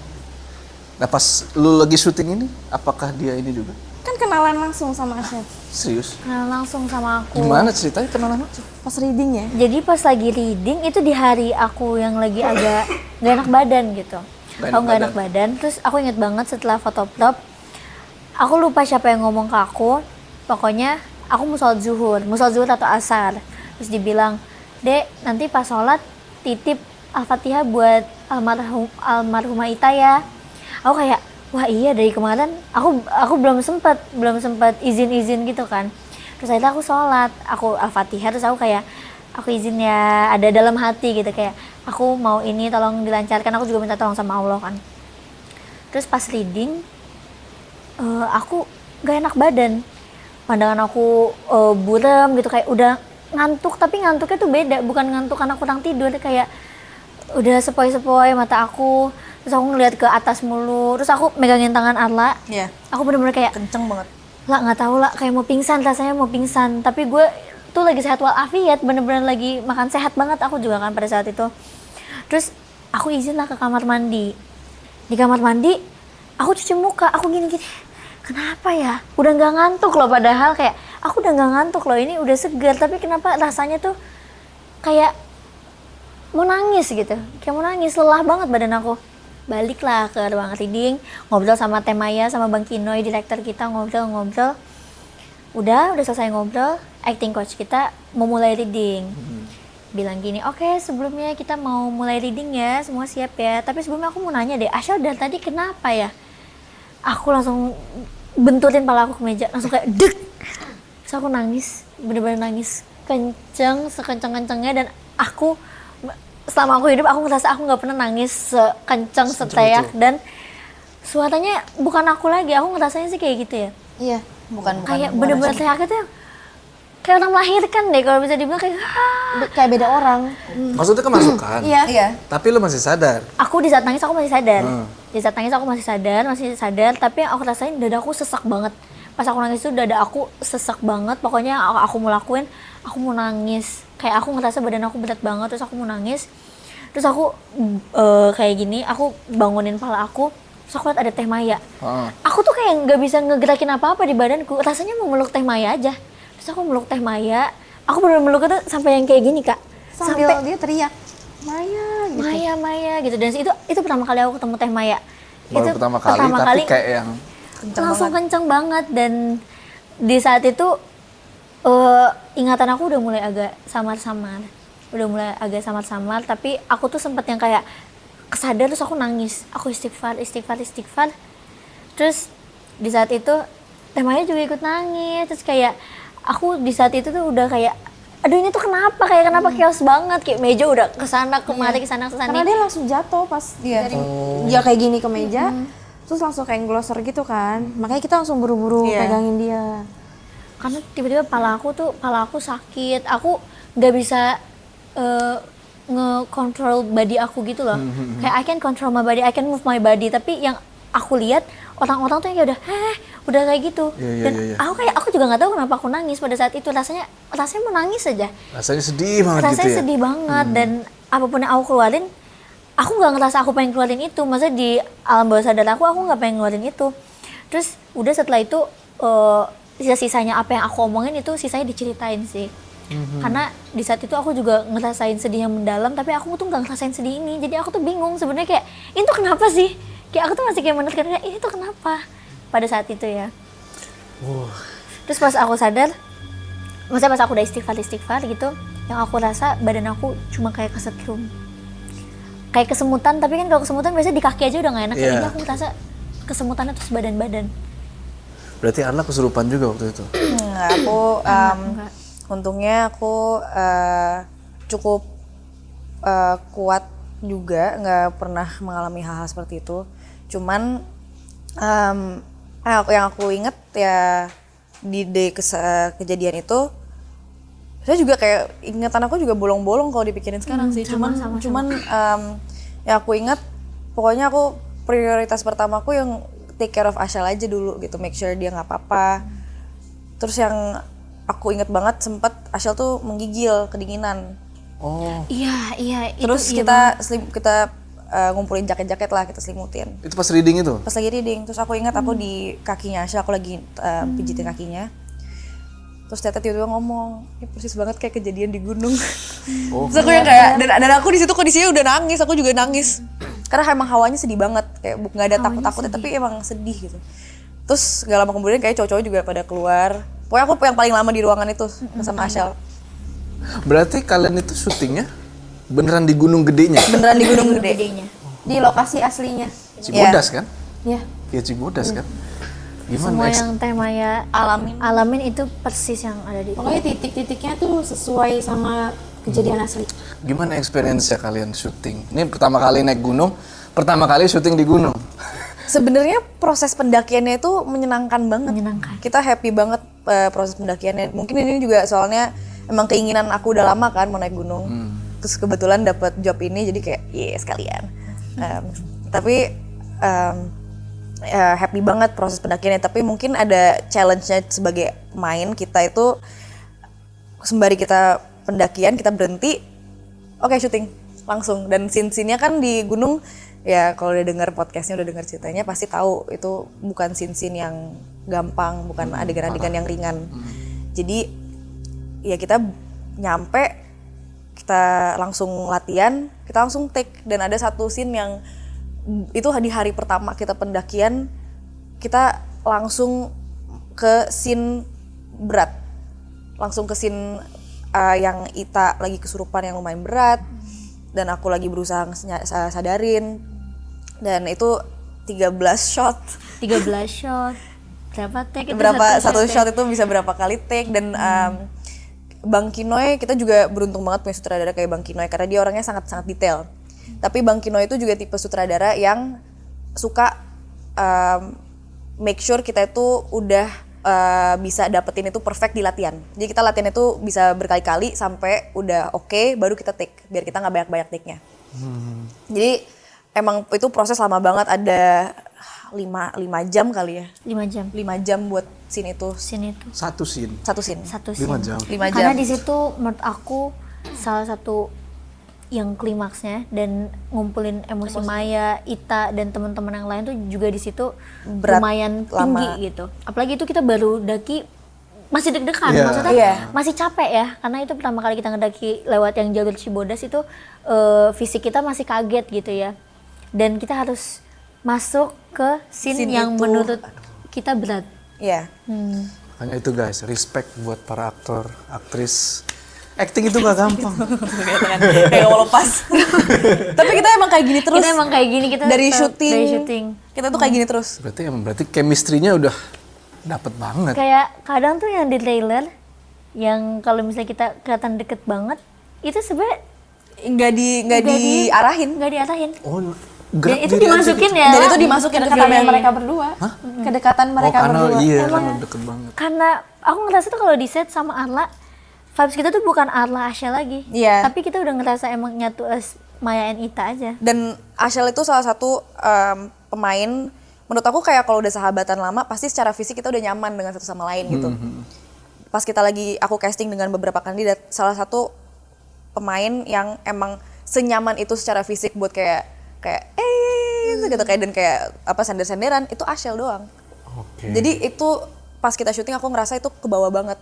Nah pas lu lagi syuting ini, apakah dia ini juga? Kan kenalan langsung sama Asyel Serius? Nah, langsung sama aku. Gimana ceritanya kenalan langsung? pas reading ya. Jadi pas lagi reading itu di hari aku yang lagi agak gak enak badan gitu. Aku gak enak badan. Terus aku inget banget setelah foto prop, aku lupa siapa yang ngomong ke aku. Pokoknya aku mau sholat zuhur atau asar. Terus dibilang, Dek nanti pas sholat titip Al-Fatihah buat almarhumah Ita ya. Aku kayak, wah iya dari kemarin aku belum sempat izin gitu kan. Terus akhirnya aku sholat, aku Al-Fatihah, terus aku kayak aku izin ya, ada dalam hati gitu kayak aku mau ini tolong dilancarkan, aku juga minta tolong sama Allah kan. Terus pas reading aku gak enak badan, pandangan aku buram gitu, kayak udah ngantuk, tapi ngantuknya tuh beda, bukan ngantuk karena kurang tidur, kayak udah sepoi-sepoi mata aku. Terus aku ngeliat ke atas mulu, terus aku megangin tangan Arla. Iya. Aku bener-bener kayak, Kenceng banget. lah nggak tahu lah, kayak mau pingsan, rasanya mau pingsan. Tapi gue tuh lagi sehat walafiat, bener-bener lagi makan sehat banget aku juga kan pada saat itu. Terus aku izin lah ke kamar mandi. Di kamar mandi, aku cuci muka, aku gini-gini. Kenapa ya? Udah nggak ngantuk loh, padahal kayak aku udah nggak ngantuk loh, ini udah segar. Tapi kenapa rasanya tuh kayak mau nangis gitu, kayak mau nangis, lelah banget badan aku. Baliklah ke ruang reading, ngobrol sama Teh Maya, sama Bang Kinoy, direktur kita, ngobrol. Udah selesai ngobrol, acting coach kita mau mulai reading. Bilang gini, oke, sebelumnya kita mau mulai reading ya, semua siap ya. Tapi sebelumnya aku mau nanya deh, Asyel dari tadi kenapa ya? Aku langsung benturin pala aku ke meja, langsung kayak dek. Terus aku nangis, bener-bener nangis kenceng, sekenceng-kencengnya, dan aku selama aku hidup aku ngerasa aku nggak pernah nangis sekencang seteriak dan suaranya bukan aku lagi. Aku ngerasanya sih kayak gitu ya. Iya. Bukan Kayak bener-bener teriaknya tuh kayak orang melahirkan deh kalau bisa dibilang kayak Kayak beda orang. Maksudnya kemasukan. Iya. Tapi lu masih sadar. aku di saat nangis aku masih sadar. Di saat nangis aku masih sadar, tapi yang aku rasain dada aku sesak banget. Pas aku nangis itu dada aku sesak banget, pokoknya aku mau lakuin, aku mau nangis. Kayak aku ngerasa badan aku berat banget, terus aku mau nangis. Terus aku kayak gini, aku bangunin pala aku, terus aku liat ada Teh Maya. Aku tuh kayak nggak bisa ngegerakin apa-apa di badanku, rasanya mau meluk Teh Maya aja. Terus aku meluk Teh Maya, aku bener meluk itu sampai yang kayak gini Kak. Sambil dia teriak, Maya gitu. Maya gitu. Dan itu pertama kali aku ketemu Teh Maya. Baru Itu pertama kali, tapi kayak yang langsung kenceng banget. Dan di saat itu ingatan aku udah mulai agak samar-samar. Tapi aku tuh sempet yang kayak kesadar terus aku nangis. Aku istighfar. Terus di saat itu Teh Maya juga ikut nangis. Terus kayak aku di saat itu tuh udah kayak aduh ini tuh kenapa chaos banget, kayak meja udah kesana kemari kesana kesana. Karena dia langsung jatuh pas dari dia kayak gini ke meja, terus langsung kayak glosor gitu kan. Makanya kita langsung buru-buru pegangin dia. Karena tiba-tiba pala aku sakit, aku nggak bisa nge-control body aku gitu loh. Kayak I can control my body, I can move my body, tapi yang aku lihat orang-orang tuh yang udah kayak gitu. Dan aku juga nggak tahu kenapa aku nangis pada saat itu. Rasanya mau nangis aja. rasanya sedih banget gitu ya. Rasanya sedih banget dan apapun yang aku keluarin, aku nggak ngerasa aku pengen keluarin itu. Maksudnya di alam bawah sadar aku nggak pengen keluarin itu. Terus udah setelah itu sisa-sisanya apa yang aku omongin itu sisanya diceritain sih. Karena di saat itu aku juga ngerasain sedih yang mendalam, tapi aku tuh nggak ngerasain sedih ini. Jadi aku tuh bingung sebenarnya kayak ini tuh kenapa sih? Kayak aku tuh masih kayak menerka ini tuh kenapa pada saat itu ya. Terus pas aku sadar, maksudnya pas aku udah istighfar gitu, yang aku rasa badan aku cuma kayak kesetrum, kayak kesemutan. Tapi kan kalau kesemutan biasanya di kaki aja udah nggak enak. Ini aku ngerasa kesemutannya terus badan-badan. Berarti Arla kesurupan juga waktu itu? Enggak, aku untungnya aku cukup kuat juga, nggak pernah mengalami hal-hal seperti itu. Cuman yang aku inget ya di kejadian itu, saya juga kayak ingatan aku juga bolong-bolong kalau dipikirin sekarang sih. Cuman yang aku ingat, pokoknya aku prioritas pertamaku yang take care of Ashel aja dulu gitu, make sure dia nggak apa-apa. Terus yang aku inget banget sempet Ashel tuh menggigil kedinginan. Iya. Terus kita ngumpulin jaket-jaket lah, kita selimutin. Itu pas reading itu? Pas lagi reading, terus aku ingat aku di kakinya Ashel, aku lagi pijitin kakinya. Terus Tete tiba-tiba ngomong, ini persis banget kayak kejadian di gunung. Terus aku yang kayak, dan aku di situ kondisinya udah nangis, aku juga nangis. Karena emang hawanya sedih banget, kayak nggak ada takut-takutnya, tapi emang sedih gitu. Terus gak lama kemudian kayak cowok-cowok juga pada keluar. Pokoknya aku yang paling lama di ruangan itu sama Ashel. Berarti kalian itu syutingnya beneran di Gunung Gedenya? Beneran di Gunung Gede. Di lokasi aslinya. Cibodas kan? Iya. Iya Cibodas kan? Gimana? Semua yang Teh Maya alamin itu persis yang ada di. Pokoknya titik-titiknya tuh sesuai sama kejadian asli. Gimana experience-nya kalian syuting? Ini pertama kali naik gunung, pertama kali syuting di gunung. Sebenarnya proses pendakiannya itu menyenangkan banget. Menyenangkan. Kita happy banget proses pendakiannya. Mungkin ini juga soalnya emang keinginan aku udah lama kan mau naik gunung. Terus kebetulan dapat job ini jadi kayak sekalian. Tapi happy banget proses pendakiannya. Tapi mungkin ada challenge-nya sebagai pemain kita itu, sembari kita pendakian kita berhenti, oke, syuting langsung. Dan scene-nya kan di gunung ya, kalau udah dengar podcastnya, udah dengar ceritanya pasti tahu itu bukan scene yang gampang, bukan adegan-adegan yang ringan. Jadi ya kita nyampe, kita langsung latihan, kita langsung take. Dan ada satu scene yang itu di hari pertama kita pendakian, kita langsung ke scene berat, langsung ke scene yang Ita lagi kesurupan yang lumayan berat, dan aku lagi berusaha sadarin. Dan itu 13 shot. Berapa take itu? Satu shot itu bisa berapa kali take. Dan Bang Kinoy, kita juga beruntung banget punya sutradara kayak Bang Kinoy karena dia orangnya sangat-sangat detail. Tapi Bang Kinoy itu juga tipe sutradara yang suka make sure kita itu udah bisa dapetin itu perfect di latihan. Jadi kita latihan itu bisa berkali-kali sampai udah oke, baru kita take biar kita nggak banyak-banyak take-nya. Jadi emang itu proses lama banget, ada 5 jam kali ya. 5 jam. 5 jam buat scene itu. Scene itu. Satu scene. Satu scene. 1 5 scene. jam. 5 jam. Karena di situ menurut aku salah satu yang klimaksnya dan ngumpulin emosi Maya, Ita dan teman-teman yang lain tuh juga di situ Berat, lumayan tinggi lama. gitu. Apalagi itu kita baru daki masih deg-degan, Iya. maksudnya Iya. masih capek ya, karena itu pertama kali kita ngedaki lewat yang jalur Cibodas itu fisik kita masih kaget gitu ya. Dan kita harus masuk ke scene Scene yang itu. menurut kita berat. Iya. Makanya itu guys, respect buat para aktor, aktris. Acting itu gak gampang. Kayak mau lepas. Tapi kita emang kayak gini terus. Kita emang kayak gini, kita dari tetap- syuting. dari syuting. Kita tuh kayak gini terus. Berarti chemistry-nya udah dapet banget. Kayak kadang tuh yang di trailer yang kalau misalnya kita kelihatan deket banget itu sebenarnya Nggak diarahin. nggak diarahin. Oh, Dan itu diri aja dimasukin gitu. ya. Dan itu dimasukin ke kedekatan filmnya. mereka berdua. Kedekatan mereka Oh, karena berdua. iya, Emang- karena deket banget. Karena aku ngerasa tuh kalau di set sama Arla, vibes kita tuh bukan Arla Asya lagi. Iya. Tapi kita udah ngerasa emang nyatu as Maya and Ita aja. Dan Ashel itu salah satu pemain, menurut aku kayak kalau udah sahabatan lama, pasti secara fisik kita udah nyaman dengan satu sama lain gitu. Pas aku casting dengan beberapa kandidat, salah satu pemain yang emang senyaman itu secara fisik buat kayak gitu kayak dan kayak apa sender-senderan itu Ashel doang. Oke. Jadi itu pas kita syuting aku ngerasa itu kebawa banget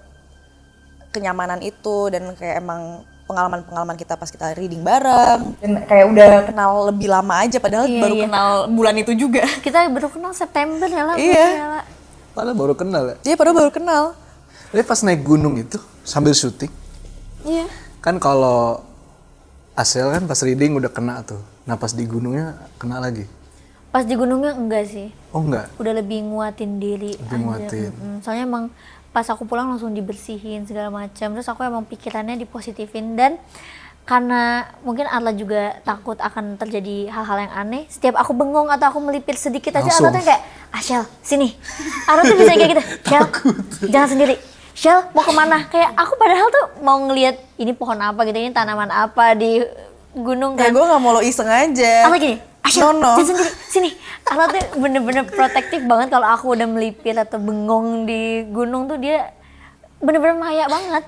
kenyamanan itu dan kayak emang pengalaman-pengalaman kita pas kita reading bareng dan kayak udah kenal lebih lama aja padahal Iya, baru iya. kenal bulan itu juga. Kita baru kenal September ya lah. Iya. Gila. Padahal baru kenal ya. Dia padahal baru kenal. Tapi pas naik gunung itu sambil syuting, Iya. kan kalau Asel kan pas reading udah kena tuh. Nah pas di gunungnya kena lagi. Pas di gunungnya enggak sih. Oh enggak? Udah lebih nguatin diri Lebih aja. nguatin. Soalnya emang pas aku pulang langsung dibersihin segala macam, terus aku emang pikirannya dipositifin dan karena mungkin Arla juga takut akan terjadi hal-hal yang aneh, setiap aku bengong atau aku melipir sedikit aja Langsung. Arla tuh kayak Shell sini, Arla tuh bisa kayak gitu, Shell jangan sendiri, Shell mau kemana, kayak aku padahal tuh mau ngelihat ini pohon apa gitu, ini tanaman apa di gunung kan. Kayak gue nggak mau lo iseng aja. Arla gini, Ashel, No. jangan sendiri, sini. Arla tuh bener-bener protektif banget kalau aku udah melipir atau bengong di gunung tuh dia bener-bener maya banget.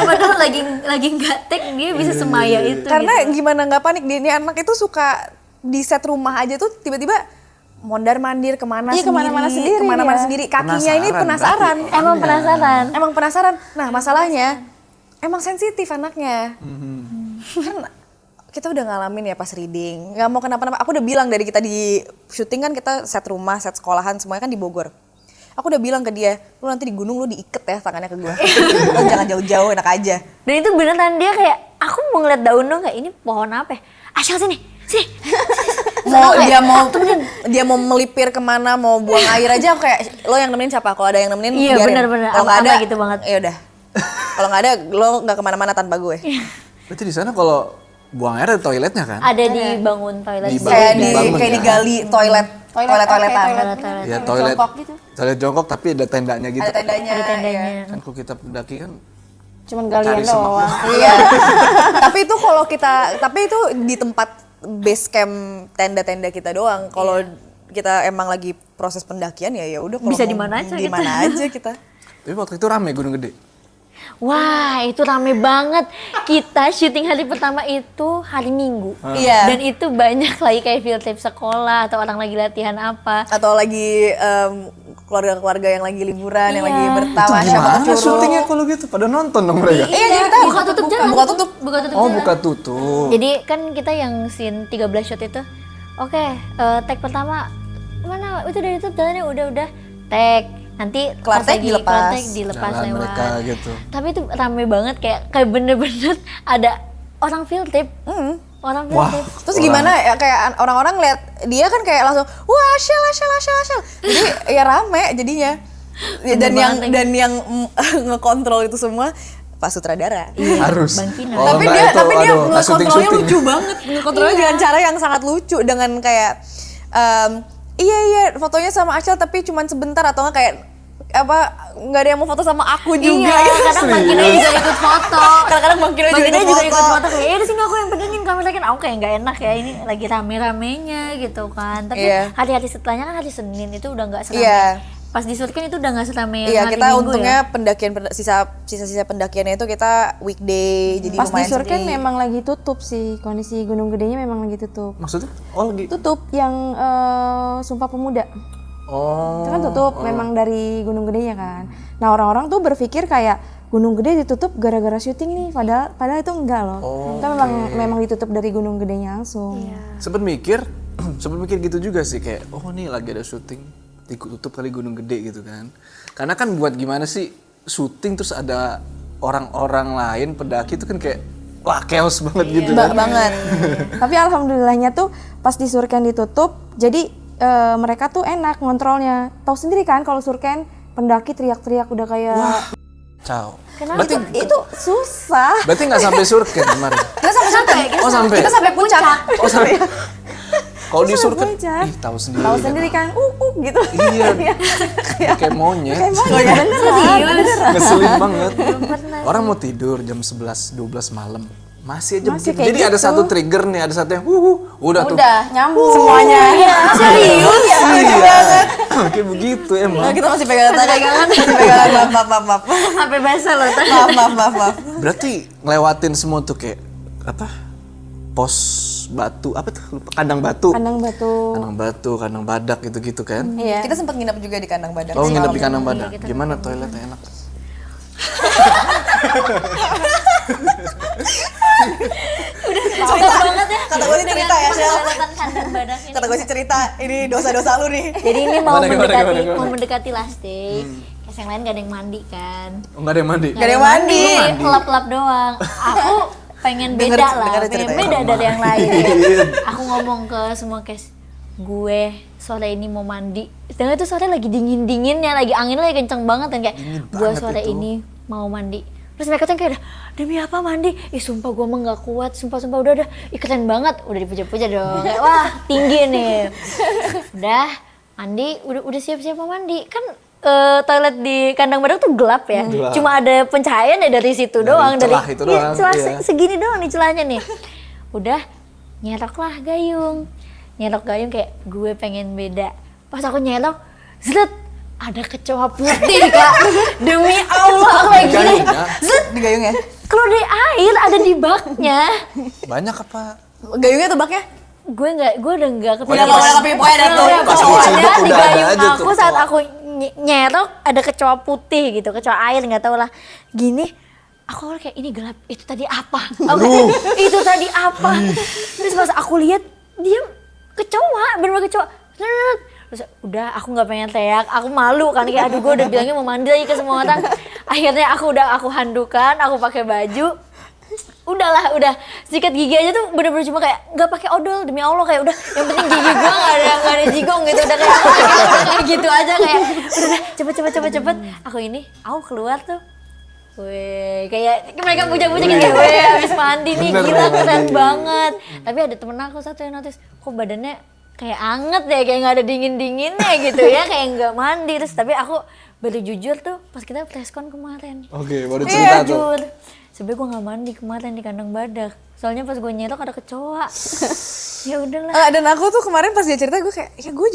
Padahal lagi nggak take dia bisa semaya itu. Karena gitu. gimana nggak panik dia ini anak itu suka di set rumah aja tuh tiba-tiba mondar mandir kemana Iya, kemana-mana sendiri kemana-mana dia. sendiri. Kakinya ini Penasaran, penasaran. Emang penasaran. Emang penasaran. Nah masalahnya emang sensitif anaknya. Kan kita udah ngalamin ya pas reading. Nggak mau kenapa-napa. Aku udah bilang dari kita di syuting kan kita set rumah, set sekolahan semuanya kan di Bogor. Aku udah bilang ke dia, lu nanti di gunung lu diiket ya tangannya ke gue. Lu jangan jauh-jauh, enak aja. Dan itu beneran dia kayak aku mau ngeliat daun dong kayak ini pohon apa ya? Ashel sini, sini. Dia mau melipir kemana, mau buang air aja aku kayak lo yang nemenin siapa? Kalau ada yang nemenin Iya, biarin. bener-bener. Kalau nggak ada Apa gitu banget. Ya udah. Kalau nggak ada lo nggak kemana-mana tanpa gue. Berarti di sana kalau buang air ada toiletnya kan? Ada dibangun toilet. Dibangun. Kayak Dibangun, kayak ya? digali toiletan. Oke, Toilet. Ya toilet jongkok gitu. toilet jongkok tapi ada tendanya gitu. Ada tendanya. Ada tendanya. Iya. Kan kalau kita pendaki kan Cuman galian Cari semak. doang. Iya. Tapi itu di tempat base camp tenda-tenda kita doang. Kalau kita emang lagi proses pendakian ya udah kalau Bisa mau di mana aja di gitu. mana aja kita. tapi waktu itu rame Gunung Gede. Wah, itu rame banget. Kita syuting hari pertama itu hari Minggu. Iya. Dan itu banyak lagi kayak field trip sekolah atau orang lagi latihan apa. Atau lagi keluarga-keluarga yang lagi liburan, yang lagi Iya. bertamasya Gimana bercurug. syutingnya kalau gitu? Pada nonton dong mereka. Iya, jadi kita buka tutup jalan. buka tutup. Buka tutup Oh jalan. buka tutup. Jadi kan kita yang scene 13 shot itu. Oke, take pertama mana itu dari tutup jalannya udah take. Nanti Kelar pas take lagi dilepas. kelar take dilepas Jalan lewat. mereka gitu. Tapi itu rame banget kayak bener-bener ada orang field trip. Orang field Wah. trip. Terus gimana ya kayak orang-orang lihat dia kan kayak langsung wah Ashel. Jadi ya rame jadinya. Ya, dan yang ngekontrol itu semua Pak Sutradara. Harus. Bang Kino. Oh, tapi enggak, dia itu, tapi dia aduh, nggak ngekontrolnya syuting-syuting. lucu banget, ngekontrolnya dengan cara yang sangat lucu, dengan kayak iya fotonya sama Acel tapi cuman sebentar, atau nggak kayak apa, nggak ada yang mau foto sama aku juga. Iya, kadang Bang Kino juga ikut foto. Kadang-kadang Bang Kino juga ikut foto. Kayak, udah sini aku yang pegangin kamera kan. Aku kayak nggak enak ya, ini lagi rame-ramenya gitu kan. Tapi Iya. hari-hari setelahnya kan hari Senin itu udah nggak serame. Iya. Pas di Surken itu udah nggak serame Iya, hari kita Minggu untungnya ya. sisa-sisa pendakiannya itu kita weekday, jadi Pas di lumayan Surken sepi. memang lagi tutup sih, kondisi Gunung Gedenya memang lagi tutup. Maksudnya? Oh lagi. Tutup yang Sumpah Pemuda. Oh. Itu kan tutup memang dari Gunung Gedenya kan. Nah orang-orang tuh berpikir kayak Gunung Gede ditutup gara-gara syuting nih, padahal itu enggak loh. Itu memang ditutup dari Gunung Gedenya langsung. Sempet mikir gitu juga sih, kayak oh nih lagi ada syuting, tutup kali Gunung Gede gitu kan. Karena kan buat gimana sih syuting terus ada orang-orang lain pendaki itu kan kayak wah chaos banget gitu kan. banget. Tapi alhamdulillahnya tuh pas di Surken ditutup, jadi mereka tuh enak ngontrolnya. Tahu sendiri kan kalau Surken pendaki teriak-teriak udah kayak Ciao. Kenapa? itu susah. Berarti nggak sampai Surken kemarin. Kita sampai Oh sampai. kita sampai puncak. Oh sampai. Kalau di Sampai Surken, puncak. ih tahu sendiri. Tahu kan. sendiri kan, gitu. Iya. Kayak monyet. Beneran. Ngeselin banget. pernah Orang mau tidur jam 11, 12 malam. Masih aja Masih begitu. kayak Jadi ada gitu. satu trigger nih, ada satu yang udah tuh. Udah nyambung semuanya. Serius? Iya. Kayak begitu emang. Nah, kita masih pegangan tangan. Masih pegangan, maaf. Sampai basah loh. Maaf. Berarti ngelewatin semua tuh kayak apa? Pos batu, apa tuh? Lupa. Kandang batu. Kandang batu. Kandang badak gitu-gitu kan. Iya. Kita sempat nginep juga di kandang badak. Oh nginep di kandang badak. Gimana toiletnya enak? Cerita banget ya. Kata gue sih cerita ya, Shel. Kandang badak ini. Kata gue sih cerita, ini dosa-dosa lu nih. Jadi ini mau Gimana? mau mendekati last day. Terus yang lain gak ada yang mandi kan. Oh, nggak ada yang mandi. Gak ada yang mandi. Lap-lap doang. Aku pengen beda Denger lah, pengen ceritanya. beda dari yang lain. Iya. Aku ngomong ke semua case, gue sore ini mau mandi. Sedangkan itu sore lagi dingin-dinginnya, lagi anginnya lagi kenceng banget kan kayak gue banget sore itu. ini mau mandi. Terus mereka tuh kayak demi apa mandi? Ih sumpah gue emang gak kuat, sumpah udah. Ih keren banget, udah dipuja-puja dong. Kayak wah tinggi nih. Udah mandi, udah siap-siap mau mandi. Kan toilet di kandang badak tuh gelap ya. Gelap. Cuma ada pencahayaan ya dari situ Dari doang. celah itu doang, celah iya. segini doang nih celahnya nih. Udah nyerok lah gayung. Nyerok gayung kayak gue pengen beda. Pas aku nyerok, zret, ada kecoa putih Kak. Demi Allah aku kayak gini. Gayungnya? Zret, Di gayungnya. keluar dari air ada di baknya. Banyak apa? Gayungnya atau baknya? Gue udah nggak kepikiran. Udah nggak kepikiran, pokoknya ada tuh. Pas Pokoknya diciduk di udah ada gayung aja tuh aku saat kecoa. aku nyerok ada kecoa putih gitu, kecoa air nggak tahu lah. Gini, aku kayak ini gelap, itu tadi apa? Itu tadi apa? Terus pas aku lihat dia kecoa, bener-bener kecoa. Terus udah aku nggak pengen teriak, aku malu kan kayak aduh gue udah bilangnya mau mandi lagi ke semua orang. Akhirnya aku handukan, aku pakai baju. Udah sikat gigi aja tuh bener-bener cuma kayak nggak pakai odol demi Allah kayak udah yang penting gigi gua nggak ada jigong gitu udah kayak gitu aja kayak udah cepet aku keluar tuh. Weh, kayak mereka puja-puja gitu kayak, weh habis mandi nih, Bener, gila bener, keren bener. banget. Tapi ada temen aku satu yang notice, kok badannya kayak anget ya, kayak nggak ada dingin-dinginnya gitu ya, kayak nggak mandi. Terus tapi aku baru jujur tuh pas kita preskon kemarin. Oke, baru cerita tuh. Jujur. Sebenernya gue gak mandi kemarin di kandang badak. Soalnya pas gue nyerok ada kecoa. Ya udahlah. Dan aku tuh kemarin pas dia cerita gue kayak, ya gue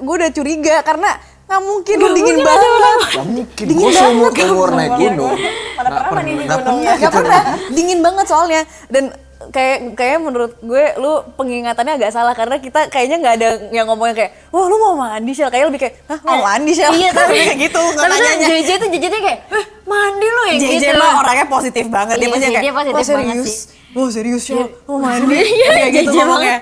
udah curiga karena nggak mungkin lu dingin banget. Gak mungkin, gue seumur naik gunung. Mana pernah mandi di gunung ya? Gak pernah, dingin banget soalnya. Dan kayak menurut gue lu pengingatannya agak salah karena kita kayaknya nggak ada yang ngomongnya kayak, wah lu mau mandi Shell, kayak lebih kayak, hah mau mandi Shell? Iya tapi kayak gitu nggak tapi tuh tanyanya. JJ kayak, mandi lu ya gitu. JJ mah orangnya positif banget, dia Iya pasti sih, kayak, dia positif wah banget serius, sih. wah serius Shell, mau mandi, Iya, kayak gitu JJ ngomongnya.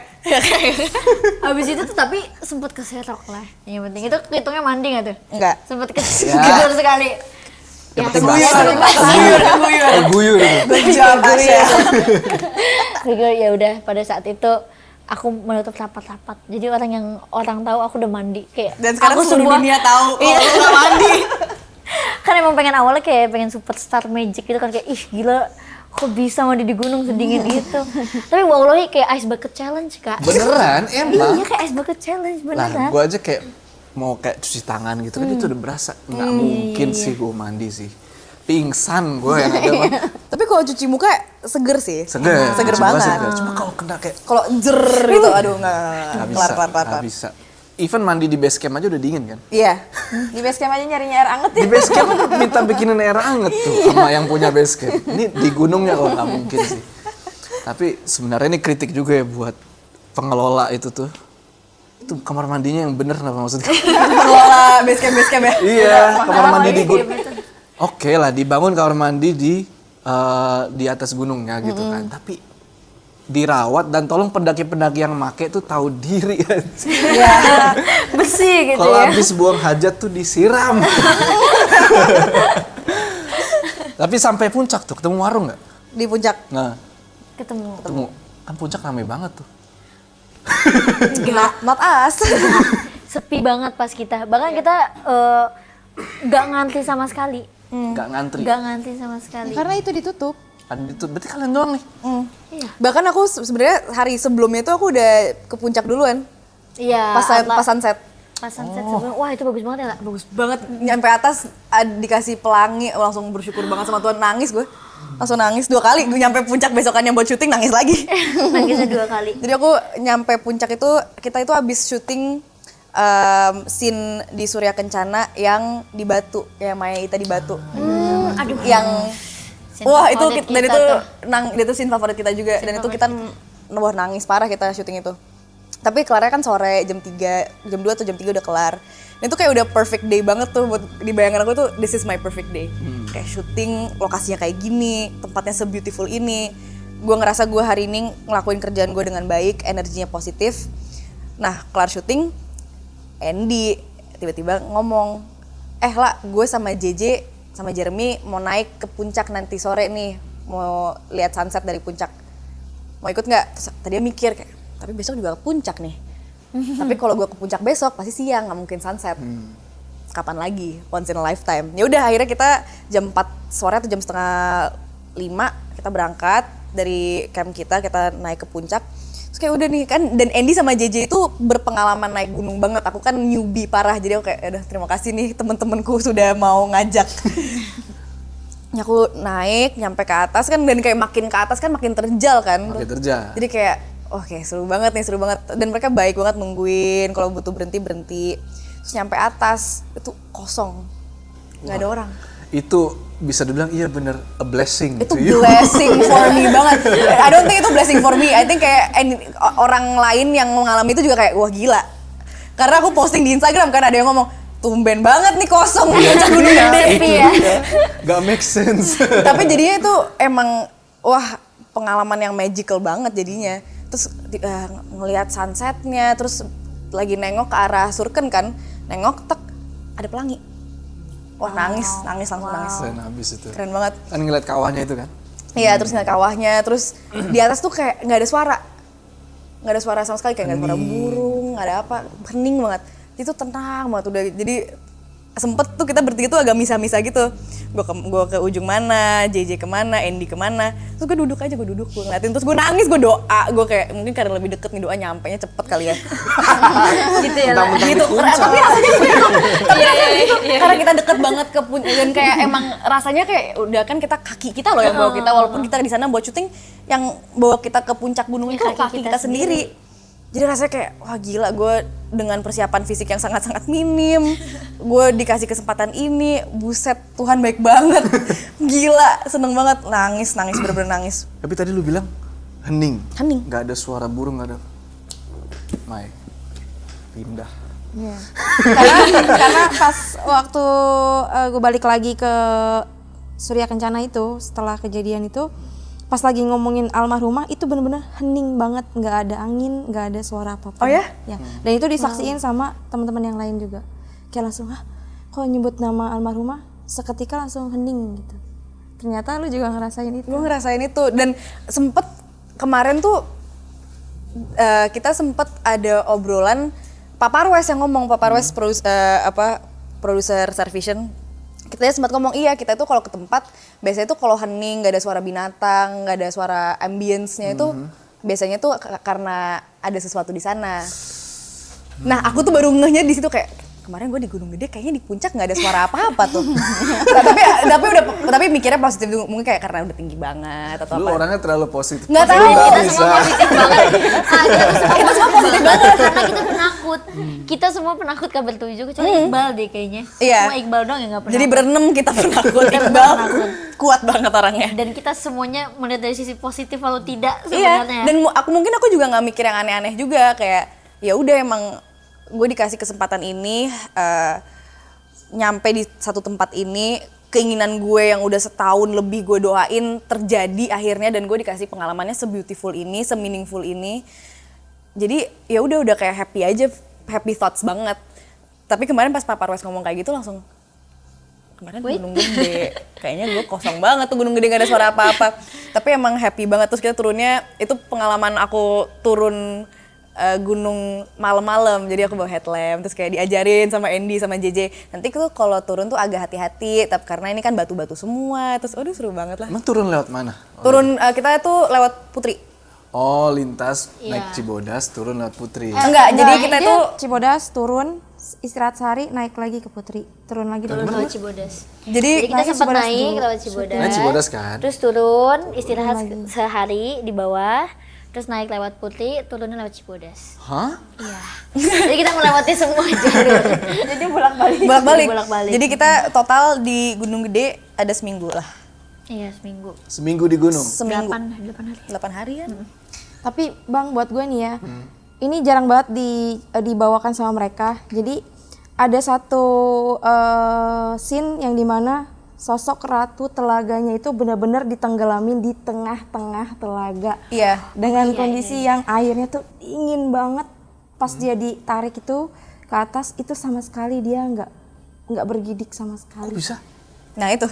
Abis itu tuh tapi sempet keserok lah. Yang penting itu hitungnya mandi gak tuh? Enggak. Sempet kesedur sekali. Ya, Guyur gitu. Gue ya udah pada saat itu aku menutup rapat-rapat. Jadi orang tahu aku udah mandi kayak Dan sekarang aku seluruh dunia tahu kalau lu nggak mandi. Kan emang pengen awalnya kayak pengen superstar magic gitu kan, kayak ih gila kok bisa mandi di gunung sedingin itu. Tapi wallahi kayak ice bucket challenge Kak. Beneran, emang. Iya kayak ice bucket challenge Lah, beneran. gue aja kayak mau kayak cuci tangan gitu kan itu udah berasa. Nggak mungkin sih gue mandi sih. Pingsan gue yang ada mah. Tapi kalau cuci muka seger sih. Seger. Seger Cuma banget. seger. Cuma kalau kena kayak Kalau jer gitu, aduh nggak nggak kelar. bisa. Nggak bisa. Even mandi di base camp aja udah dingin kan? Iya. Di base camp aja nyarinya air anget ya. Di base camp kan minta bikinin air anget tuh sama yang punya base camp. Ini di gunungnya kalau nggak mungkin sih. Tapi sebenarnya ini kritik juga ya buat pengelola itu tuh. Itu kamar mandinya yang bener apa maksudnya? Pengelola base camp ya. Iya, kamar mandi di gunung. Oke lah, dibangun kamar mandi di atas gunungnya gitu kan. Tapi dirawat dan tolong pendaki-pendaki yang make tuh tahu diri. Iya. Bersih gitu Kalau ya. habis buang hajat tuh disiram. Tapi sampai puncak tuh ketemu warung nggak? Di puncak. Nah, Ketemu. ketemu. Kan puncak rame banget tuh. Not us. Sepi banget pas kita. Bahkan kita nggak ngantri sama sekali. Nggak ngantri. Nggak ngantri sama sekali. Karena itu ditutup. Kan itu berarti kalian doang nih. Iya. Bahkan aku sebenarnya hari sebelumnya itu aku udah ke puncak duluan. Iya. Pas sunset. Pas sunset sebelum. Wah itu bagus banget ya Kak. Bagus banget, nyampe atas dikasih pelangi, langsung bersyukur banget sama Tuhan, nangis gue. Langsung nangis 2 kali, gue nyampe puncak besokannya buat syuting nangis lagi. Nangisnya 2 kali. Jadi aku nyampe puncak itu, kita itu habis syuting scene di Surya Kencana yang di Batu, yang Maya Ita di Batu. Aduh. Yang Scene wah itu favorit dan kita itu tuh. itu scene favorit kita juga, dan itu kita wah nangis parah kita syuting itu. Tapi kelarnya kan sore jam 3, jam 2 atau jam 3 udah kelar. Dan itu kayak udah perfect day banget tuh buat di bayangan aku tuh, this is my perfect day. Kayak syuting, lokasinya kayak gini, tempatnya se-beautiful ini. Gue ngerasa gue hari ini ngelakuin kerjaan gue dengan baik, energinya positif. Nah, kelar syuting, Andy tiba-tiba ngomong, lah gue sama JJ sama Jeremy mau naik ke puncak nanti sore nih, mau lihat sunset dari puncak. Mau ikut nggak? Terus tadi dia mikir kayak, tapi besok juga ke puncak nih. Tapi kalau gue ke puncak besok pasti siang, nggak mungkin sunset. Kapan lagi? Once in a lifetime. Ya udah akhirnya kita jam 4 sore atau jam setengah 5 kita berangkat dari camp kita naik ke puncak. Terus kayak udah nih kan, dan Andy sama JJ itu berpengalaman naik gunung banget. Aku kan newbie parah, jadi aku kayak udah terima kasih nih temen-temenku sudah mau ngajak. Aku naik nyampe ke atas kan, dan kayak makin ke atas kan makin terjal kan. Makin terjal. Jadi kayak oke, seru banget nih, seru banget. Dan mereka baik banget nungguin, kalau butuh berhenti. Terus nyampe atas, itu kosong. Nggak ada orang. Itu bisa dibilang iya bener a blessing Itu to you. blessing for me banget. I don't think itu blessing for me. I think kayak orang lain yang mengalami itu juga kayak, wah gila. Karena aku posting di Instagram kan, ada yang ngomong, tumben banget nih kosong puncak gunung Devi ya. Gak make sense. Tapi jadinya itu emang, wah pengalaman yang magical banget jadinya. Terus ngelihat sunsetnya, terus lagi nengok ke arah Surken kan, nengok tek ada pelangi. Wah nangis langsung nangis. Keren habis itu. Keren banget. Kan ngeliat kawahnya itu kan. Iya, terus ngeliat kawahnya, terus di atas tuh kayak nggak ada suara, nggak ada suara sama sekali, kayak nggak ada suara burung, nggak ada apa, hening banget. Itu tenang banget udah, jadi sempet tuh kita bertiga tuh agak misah-misah gitu. Gue ke ujung mana, JJ kemana, Andy kemana. Terus gue duduk aja, gue ngeliatin. Terus gue nangis, gue doa. Gue kayak mungkin karena lebih deket nih doa, nyampenya cepet kali ya. Gitu ya. Lah. Mentang-mentang Gitu, di puncak. tapi rasanya gitu. Karena kita deket banget ke puncak, dan kayak emang rasanya kayak udah kan kaki kita loh yang bawa kita. Walaupun kita di sana buat syuting, yang bawa kita ke puncak gunung itu kaki kita sendiri. Jadi rasanya kayak, wah gila, gue dengan persiapan fisik yang sangat-sangat minim, gue dikasih kesempatan ini, buset, Tuhan baik banget. Gila, seneng banget, nangis, bener-bener nangis. Tapi tadi lu bilang hening. Hening. Gak ada suara burung, gak ada. Mai, pindah. Karena pas waktu gue balik lagi ke Surya Kencana itu, setelah kejadian itu, pas lagi ngomongin almarhumah itu bener-bener hening banget, nggak ada angin, nggak ada suara apapun. Oh ya? Ya. Dan itu disaksiin sama teman-teman yang lain juga. Kayak langsung, kok nyebut nama almarhumah, seketika langsung hening gitu. Ternyata lu juga ngerasain itu. Gue ngerasain itu, dan sempet kemarin tuh kita sempet ada obrolan, Pak Parwes yang ngomong, Pak Parwes produser Starvision. Kita Dia sempat ngomong, iya kita tuh kalau ke tempat biasanya tuh kalau hening, nggak ada suara binatang, nggak ada suara ambience-nya itu biasanya tuh karena ada sesuatu di sana. Nah aku tuh baru ngehnya di situ kayak kemarin gue di Gunung Gede kayaknya di puncak nggak ada suara apa-apa tuh. Nah, tapi mikirnya positif dulu, mungkin kayak karena udah tinggi banget atau Lu apa. orangnya terlalu positif. Nggak tahu. Kita Bisa. semua positif banget. Kita semua positif banget karena kita penakut. Kita semua penakut kabar 7 kecuali Iqbal deh kayaknya. Iya. Cuma Iqbal doang yang nggak pernah. Jadi berenam kita penakut. Iqbal kuat banget orangnya. Dan kita semuanya melihat dari sisi positif atau tidak Iya. sebenarnya. Dan aku juga nggak mikir yang aneh-aneh juga, kayak ya udah emang gue dikasih kesempatan ini nyampe di satu tempat ini, keinginan gue yang udah setahun lebih gue doain terjadi akhirnya, dan gue dikasih pengalamannya se-beautiful ini, se-meaningful ini. Jadi ya udah kayak happy aja, happy thoughts banget. Tapi kemarin pas Pak Parwes ngomong kayak gitu langsung kemarin Gunung Gede, kayaknya gue kosong banget tuh Gunung Gede, gak ada suara apa-apa. Tapi emang happy banget. Terus kita turunnya, itu pengalaman aku turun gunung malam-malam, jadi aku bawa headlamp, terus kayak diajarin sama Andy sama JJ, nanti tuh kalau turun tuh agak hati-hati, tapi karena ini kan batu-batu semua, terus aduh seru banget lah. Emang turun lewat mana? Turun kita tuh lewat Putri. Oh, lintas Iya. naik Cibodas, turun lewat Putri. Enggak, jadi kita dia tuh Cibodas turun, istirahat sehari, naik lagi ke Putri, turun lagi Turun di lewat Cibodas. jadi Jadi kita naik sempat Cibodas naik dulu. lewat Cibodas. Naik Cibodas kan? Terus turun, istirahat sehari di bawah. Terus naik lewat Putri, turunnya lewat Cibodas. Hah? Iya. Jadi kita melewati semua jalur. Jadi bolak-balik. bolak-balik. Bolak-balik. Jadi kita total di Gunung Gede ada seminggu lah. Iya, seminggu. Seminggu di gunung. Seminggu. 8 hari. 8 harian. Tapi Bang, buat gue nih ya, ini jarang banget dibawakan sama mereka. Jadi ada satu scene yang dimana sosok Ratu Telaganya itu benar-benar ditenggelamin di tengah-tengah telaga. Iya. Dengan kondisi yang airnya tuh dingin banget. Pas dia ditarik itu ke atas, itu sama sekali dia nggak bergidik sama sekali. Kok bisa? Nah itu.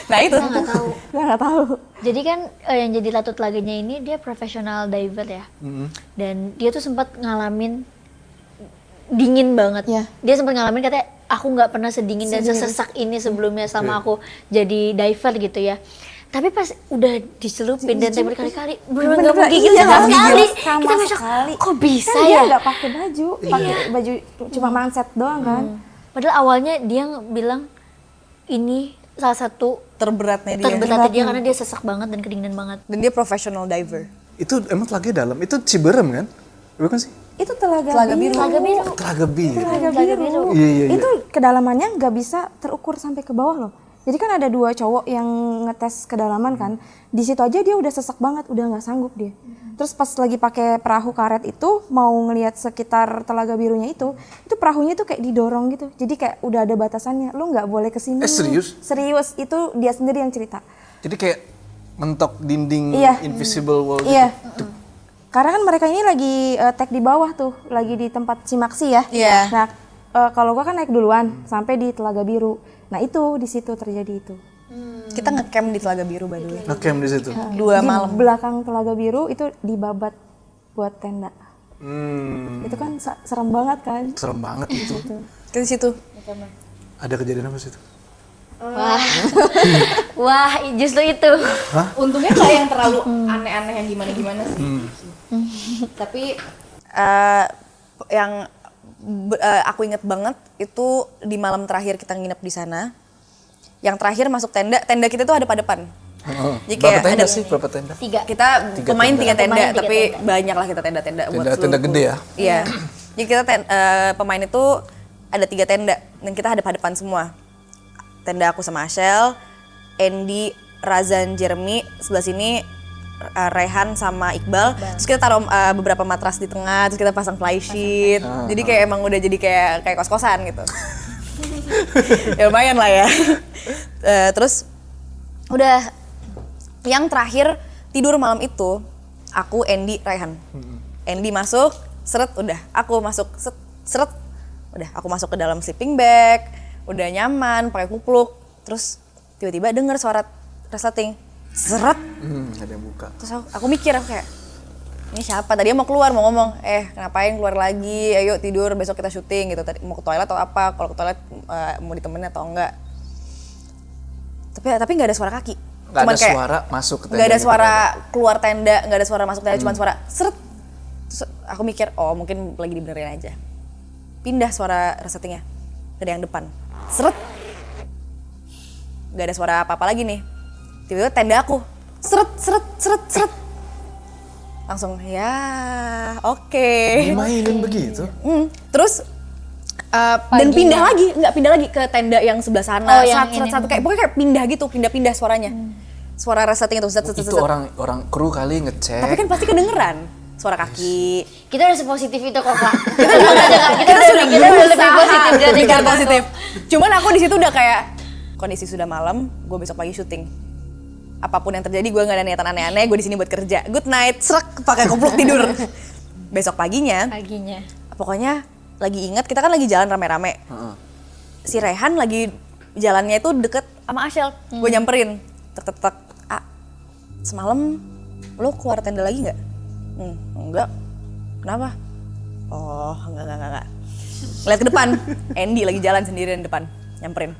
Nah itu. Kita nggak tahu. Gue nggak tahu. Jadi kan yang jadi Ratu Telaganya ini dia profesional diver ya. Dan dia tuh sempat ngalamin dingin banget. Iya. Dia sempat ngalamin katanya aku nggak pernah sedingin dan sesesak ini sebelumnya sama aku jadi diver gitu ya. Tapi pas udah dicelupin dan tembak berkali-kali, bener-bener nggak mau gigit Iya, sama nggak sekali. gigit sama Kita besok, sekali. kok bisa Kan ya? dia nggak pakai baju, pakai baju cuma manset doang kan. Padahal awalnya dia bilang ini salah satu Terberatnya dia. terberatnya dia karena dia sesak banget dan kedinginan banget. Dan dia professional diver. Itu emang telaga dalam? Itu Ciberem kan? Bukan sih? Itu telaga biru. Telaga biru. Telaga biru. Telaga biru. Iya, iya, iya. Itu kedalamannya nggak bisa terukur sampai ke bawah loh. Jadi kan ada 2 cowok yang ngetes kedalaman kan. Di situ aja dia udah sesak banget, udah nggak sanggup dia. Terus pas lagi pakai perahu karet itu mau ngelihat sekitar telaga birunya itu perahunya itu kayak didorong gitu. Jadi kayak udah ada batasannya. Lu nggak boleh kesini. Serius? Serius, itu dia sendiri yang cerita. Jadi kayak mentok dinding Iya. invisible wall gitu. Iya. Karena kan mereka ini lagi tag di bawah tuh, lagi di tempat Cimaksi ya. Iya. Nah, kalau gua kan naik duluan sampai di Telaga Biru. Nah, itu di situ terjadi itu. Kita ngecamp di Telaga Biru by the way. Ngecamp di situ. 2 Di malam. belakang Telaga Biru itu dibabat buat tenda. Hmm, Itu kan serem banget kan. serem banget itu. Ke situ. Ada kejadian apa situ? Wah, justru itu. Untungnya nggak yang terlalu aneh-aneh yang gimana-gimana sih. Tapi yang aku inget banget itu di malam terakhir kita nginep di sana. Yang terakhir masuk tenda, tenda kita tuh ada pada depan. Jadi Berapa kayak tenda ada sih? Berapa tenda? 3. kita pemain tenda. 3 tenda, Pemain 3 tapi tenda. banyak lah kita tenda-tenda buat Tenda seluruh gede ya? Iya. Jadi kita pemain itu ada 3 tenda dan kita hadap-hadapan semua. Tenda aku sama Ashel, Andy, Razan, Jeremy, sebelah sini Rehan sama Iqbal. Terus kita taruh beberapa matras di tengah, terus kita pasang flysheet. Jadi kayak emang udah jadi kayak kos-kosan gitu. Ya lumayan lah ya. Terus udah yang terakhir tidur malam itu aku, Andy, Rehan. Andy masuk, seret udah. Aku masuk, seret udah. Aku masuk ke dalam sleeping bag, udah nyaman, pakai kupluk. Terus tiba-tiba denger suara resleting, seret. Ada yang buka. Terus aku mikir, aku kayak ini siapa? Tadi mau keluar, mau ngomong, ngapain keluar lagi, ayo tidur, besok kita syuting gitu. Tadi mau ke toilet atau apa, kalau ke toilet mau ditemenin atau enggak. Tapi nggak ada suara kaki. Nggak Cuman ada kayak suara masuk ke tenda. nggak ada gitu suara kan. keluar tenda, nggak ada suara masuk tenda, cuma suara seret. Terus aku mikir, oh mungkin lagi dibenerin aja. Pindah suara resettingnya dari yang depan. Seret. Nggak ada suara apa-apa lagi nih. Tiba-tiba tenda aku. Seret, seret, seret, seret. Langsung, ya oke. Dimainin begitu. Terus dan pindah lagi, nggak pindah lagi ke tenda yang sebelah sana. Oh, yang Satu kayak pokoknya kayak pindah gitu, pindah-pindah suaranya. Suara resetting itu zat, zat, zat, Itu zat. orang kru kali ngecek. Tapi kan pasti kedengeran suara kaki. Kita udah sepositif itu kok Kak. Kita udah lebih positif dari Pikiran kata positif. Cuman aku di situ udah kayak kondisi sudah malam, gue besok pagi syuting. Apapun yang terjadi, gue nggak ada niatan aneh-aneh. Gue di sini buat kerja. Good night, serak, pakai kupluk tidur. Besok paginya, pokoknya lagi ingat kita kan lagi jalan rame-rame. Si Rehan lagi jalannya itu deket sama Ashel. Gue nyamperin, tek. Semalam lo keluar tenda lagi nggak? Enggak. Kenapa? Oh, enggak. Lihat ke depan, Andy lagi jalan sendirian depan, nyamperin.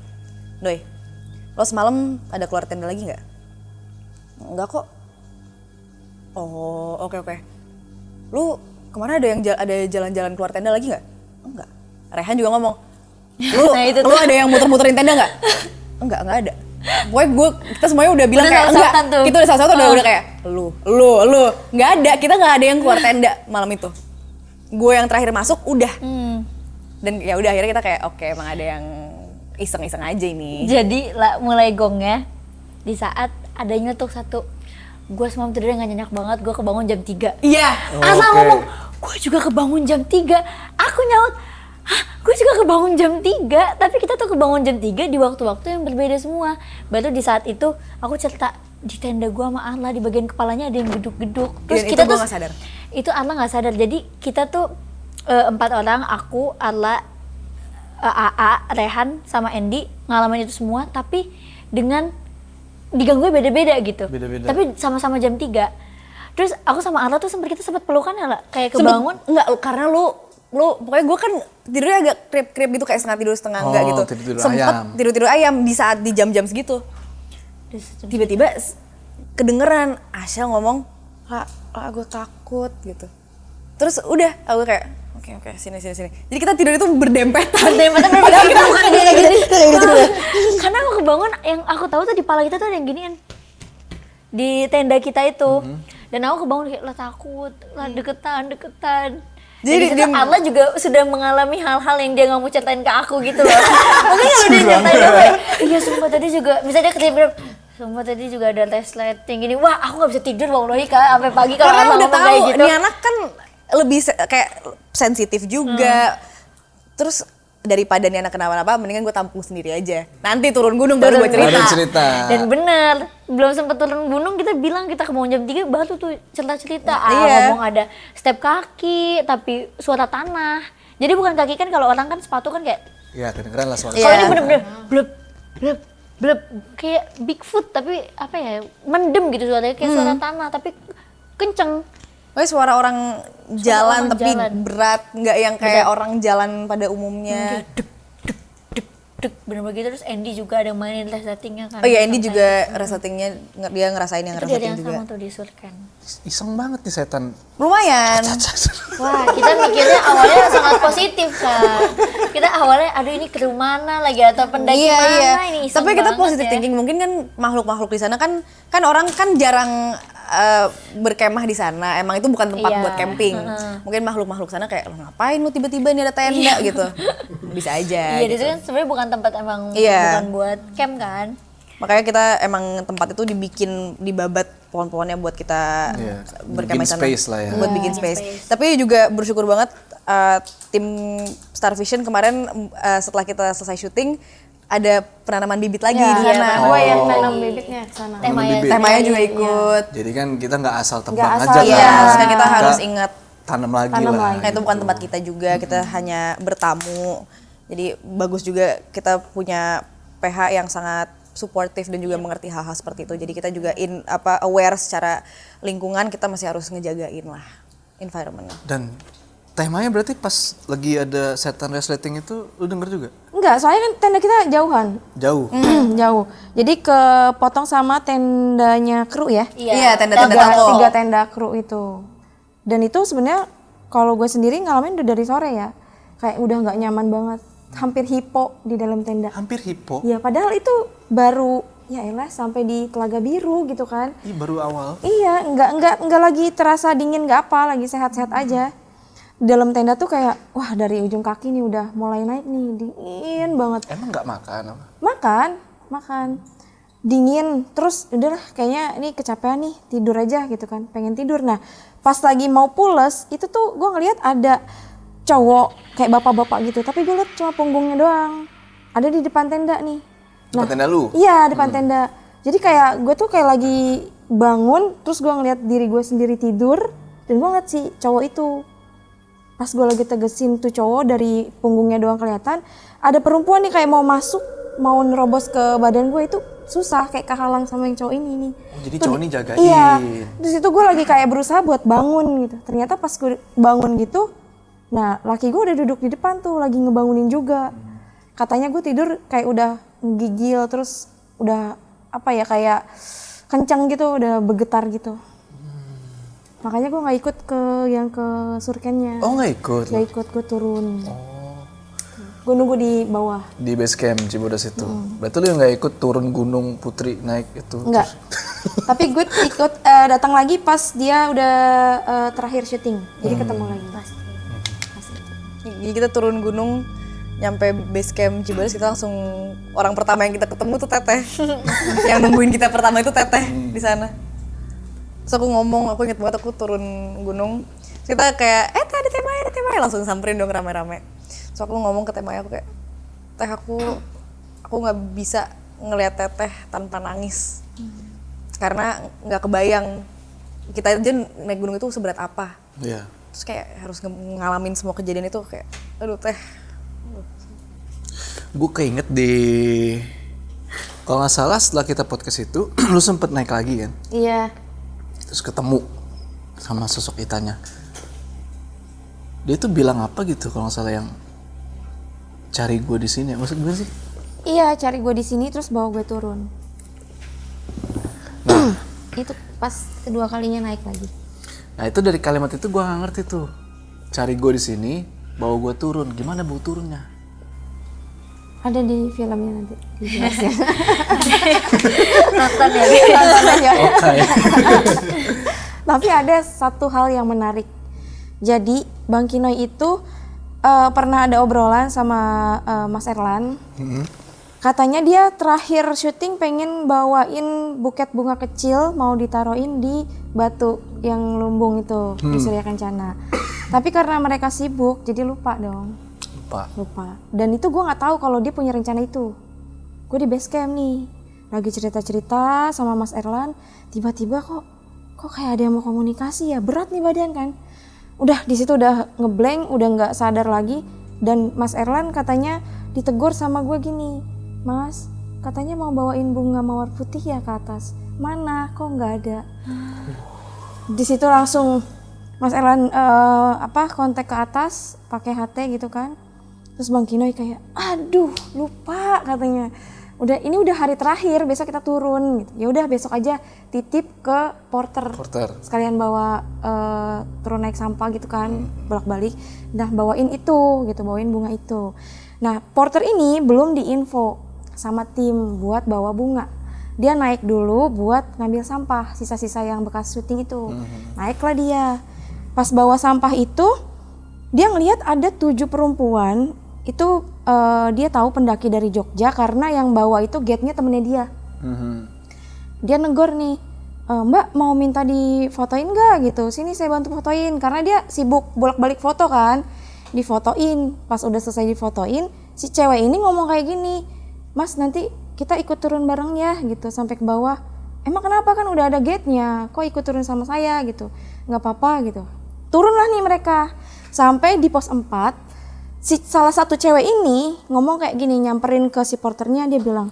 Doi, lo semalam ada keluar tenda lagi nggak? Enggak kok. Oh, oke. Lu kemana ada jalan-jalan keluar tenda lagi nggak? Enggak. Rehan juga ngomong, lu ada yang muter-muterin tenda nggak? Enggak ada. Pokoknya kita semuanya udah bilang Udah kayak salah-salah enggak. tuh. Kita udah salah-salah udah kayak lu. Nggak ada, kita nggak ada yang keluar tenda malam itu. Gue yang terakhir masuk udah. Dan ya udah akhirnya kita kayak oke, emang ada yang iseng-iseng aja ini. Jadi mulai gongnya di saat ada nyetuk satu. Gue semalam tidurnya gak nyenyak banget, gue kebangun jam 3. Iya. Asal ngomong, gue juga kebangun jam 3. Aku nyaut, hah gue juga kebangun jam 3. Tapi kita tuh kebangun jam 3 di waktu-waktu yang berbeda semua. Baru di saat itu aku cerita di tenda gue sama Arla di bagian kepalanya ada yang geduk-geduk. Terus Dan kita itu gue tuh gak sadar. Itu Arla gak sadar, jadi kita tuh 4 orang, aku, Arla, AA, Rehan, sama Andy ngalamin itu semua. Tapi dengan diganggunya beda-beda gitu. Beda-beda. Tapi sama-sama jam 3. Terus aku sama Arla tuh kita sempat pelukan ya lah, kayak kebangun. Enggak, karena lu pokoknya gue kan tidurnya agak krip gitu kayak setengah tidur setengah enggak gitu. Tidur-tidur Sempet ayam. tidur ayam di saat di jam-jam segitu. Tiba-tiba kedengeran Ashel ngomong, "Lah, gue takut" gitu. Terus udah aku kayak Oke, sini. Jadi kita tidur itu berdempetan. Padahal kita bukan kayak gitu. Karena aku kebangun, yang aku tahu tuh di pala kita tuh ada yang ginian. Di tenda kita itu. Dan aku kebangun kayak lah takut, lah deketan. Jadi di situ Arla juga sudah mengalami hal-hal yang dia nggak mau ceritain ke aku gitu loh. Mungkin kalau dia ceritain apa ya, iya sumpah tadi juga, misalnya dia ketiduran, sumpah tadi juga ada resleting gini, wah aku nggak bisa tidur wallahi Kak, sampai pagi kalau Karena Arla udah ngomong tahu kayak gitu. ini anak kan lebih kayak sensitif juga. Terus daripada nih anak kenapa-napa, mendingan gue tampung sendiri aja. Nanti turun gunung baru gue cerita. Baru cerita. Dan bener, belum sempat turun gunung kita bilang kita kebangun jam 3 baru tuh cerita-cerita. Iya. Ngomong ada step kaki tapi suara tanah. Jadi bukan kaki kan, kalau orang kan sepatu kan kayak Ya kedengeran lah suara. kalau Iya. ini bener-bener blep kayak Bigfoot tapi apa ya, mendem gitu suaranya kayak suara tanah tapi kenceng. Pokoknya suara orang jalan orang tapi jalan. berat, nggak yang kayak orang jalan pada umumnya. Dek bener begitu. Terus Andy juga ada mainin resletingnya kan. Oh iya, Andy juga resletingnya dia ngerasain yang itu dari resleting yang juga. sama tuh di Surken. Iseng banget nih setan. Lumayan. Wah, kita mikirnya awalnya sangat positif kan. Kita awalnya, aduh ini ke mana lagi atau pendaki mana ini iseng Tapi kita banget positive ya. thinking, mungkin kan makhluk-makhluk di sana kan orang kan jarang berkemah di sana. Emang itu bukan tempat Iya. buat camping. Mungkin makhluk-makhluk sana kayak, "Lo ngapain lu tiba-tiba ini ada tenda?" gitu. Bisa aja. Iya, gitu. itu kan sebenarnya bukan tempat, emang Iya. bukan buat camp kan. Makanya kita emang tempat itu dibabat pohon-pohonnya buat kita Iya, berkemah bikin di sana. space lah ya. Buat bikin space. Tapi juga bersyukur banget tim Star Vision kemarin setelah kita selesai syuting ada penanaman bibit lagi di sana. Gue yang nanam bibitnya ke sana. Teh Maya. bibit. Teh Maya juga ikut. Jadi kan kita nggak asal tebang Nggak aja asal, kan. Iya, maksudnya kita harus ingat. Tanam lagi Tanam lah. lagi. Nah, itu bukan tempat kita juga, kita hanya bertamu. Jadi bagus juga kita punya PH yang sangat suportif dan juga mengerti hal-hal seperti itu. Jadi kita juga aware secara lingkungan, kita masih harus ngejagain lah environment-nya. Dan temanya berarti pas lagi ada setan resleting itu lu denger juga? Enggak, soalnya kan tenda kita jauhan. Jauh. Jauh. Jadi kepotong sama tendanya kru ya. Iya, tenda-tenda toko. 3 tenda kru itu. Dan itu sebenarnya kalau gue sendiri ngalamin udah dari sore ya. Kayak udah nggak nyaman banget. Hampir hipo di dalam tenda. Hampir hipo. Ya padahal itu baru ya elah sampai di Telaga Biru gitu kan. Ih, baru awal. Iya, nggak lagi terasa dingin nggak apa, lagi sehat-sehat aja. Di dalam tenda tuh kayak wah dari ujung kaki nih udah mulai naik nih, dingin banget. Emang nggak makan apa? Makan. Dingin, terus udahlah kayaknya ini kecapean nih, tidur aja gitu kan, pengen tidur. Nah pas lagi mau pules, itu tuh gue ngeliat ada cowok kayak bapak-bapak gitu, tapi gue liat cuma punggungnya doang. Ada di depan tenda nih. Depan tenda lu? Iya depan tenda. Jadi kayak gue tuh kayak lagi bangun, terus gue ngeliat diri gue sendiri tidur, dan gue ngeliat si cowok itu. Pas gue lagi tegesin tuh cowok dari punggungnya doang kelihatan, ada perempuan nih kayak mau masuk, mau nerobos ke badan gue, itu susah kayak kehalang sama yang cowok ini nih. Oh, jadi cowok ini jagain. Iya, terus itu gue lagi kayak berusaha buat bangun gitu. Ternyata pas gue bangun gitu, nah laki gue udah duduk di depan tuh lagi ngebangunin juga. Katanya gue tidur kayak udah gigil, terus udah apa ya kayak kencang gitu, udah bergetar gitu. Makanya gue nggak ikut ke yang ke surkennya. Oh nggak ikut? Nggak ikut, gue turun. Gue nunggu di bawah. Di base camp Cibodas itu. Berarti lu nggak ikut turun gunung Putri naik itu? Enggak. Tapi gue ikut datang lagi pas dia udah terakhir syuting. Jadi ketemu lagi. Pasti. Jadi kita turun gunung, nyampe base camp Cibodas, kita langsung orang pertama yang kita ketemu tuh Teteh. Yang nungguin kita pertama itu Teteh di sana. Terus aku ngomong, aku inget banget aku turun gunung. Terus kita kayak, ada Teh, langsung samperin dong rame-rame. Terus aku ngomong ke Teh Maya, aku kayak, Teh aku nggak bisa ngelihat Teteh tanpa nangis. Karena nggak kebayang kita aja naik gunung itu seberat apa. Iya. Terus kayak harus ngalamin semua kejadian itu kayak, aduh Teh. Gue keinget di, kalau nggak salah setelah kita podcast itu, lu sempet naik lagi kan? Iya. Terus ketemu sama sosok Itanya. Dia tuh bilang apa gitu kalau nggak salah, yang cari gue di sini. Maksud gue sih? Iya, cari gue di sini terus bawa gue turun. Nah, Itu pas kedua kalinya naik lagi. nah itu dari kalimat itu gue nggak ngerti tuh. Cari gue di sini, bawa gue turun. Gimana bawa turunnya? Ada di filmnya nanti dijelasin. Nonton ya. Tonton aja. Oke. Tapi ada satu hal yang menarik. Jadi Bang Kinoy itu pernah ada obrolan sama Mas Erlan. Katanya dia terakhir syuting pengen bawain buket bunga kecil mau ditaruhin di batu yang lumbung itu di Surya Kencana. Tapi karena mereka sibuk jadi lupa dong. Lupa. Dan itu gue nggak tahu kalau dia punya rencana itu. Gue di base camp nih, lagi cerita-cerita sama Mas Erlan, tiba-tiba kok kayak ada yang mau komunikasi ya, berat nih badan kan. Udah di situ udah ngeblank, udah nggak sadar lagi. Dan Mas Erlan katanya ditegur sama gue gini, Mas, katanya mau bawain bunga mawar putih ya ke atas. Mana? Kok nggak ada? Di situ langsung Mas Erlan kontak ke atas pakai HT gitu kan. Terus Bang Kinoy kayak, aduh lupa katanya. Ini udah hari terakhir, besok kita turun gitu. Ya udah besok aja titip ke porter. Sekalian bawa turun naik sampah gitu kan, bolak-balik. Nah bawain itu gitu, bawain bunga itu. Nah porter ini belum diinfo sama tim buat bawa bunga. Dia naik dulu buat ngambil sampah, sisa-sisa yang bekas syuting itu. Naiklah dia. Pas bawa sampah itu, dia ngelihat ada 7 perempuan. Itu dia tahu pendaki dari Jogja karena yang bawa itu guide-nya temennya dia. Dia negor nih, Mbak mau minta difotoin gak gitu, sini saya bantu fotoin. Karena dia sibuk bolak-balik foto kan, difotoin. Pas udah selesai difotoin, si cewek ini ngomong kayak gini, Mas nanti kita ikut turun bareng ya gitu sampai ke bawah. Emang kenapa, kan udah ada guide-nya, kok ikut turun sama saya gitu. Gak apa-apa gitu. Turunlah nih mereka, sampai di pos 4. Salah satu cewek ini ngomong kayak gini, nyamperin ke si porternya, dia bilang,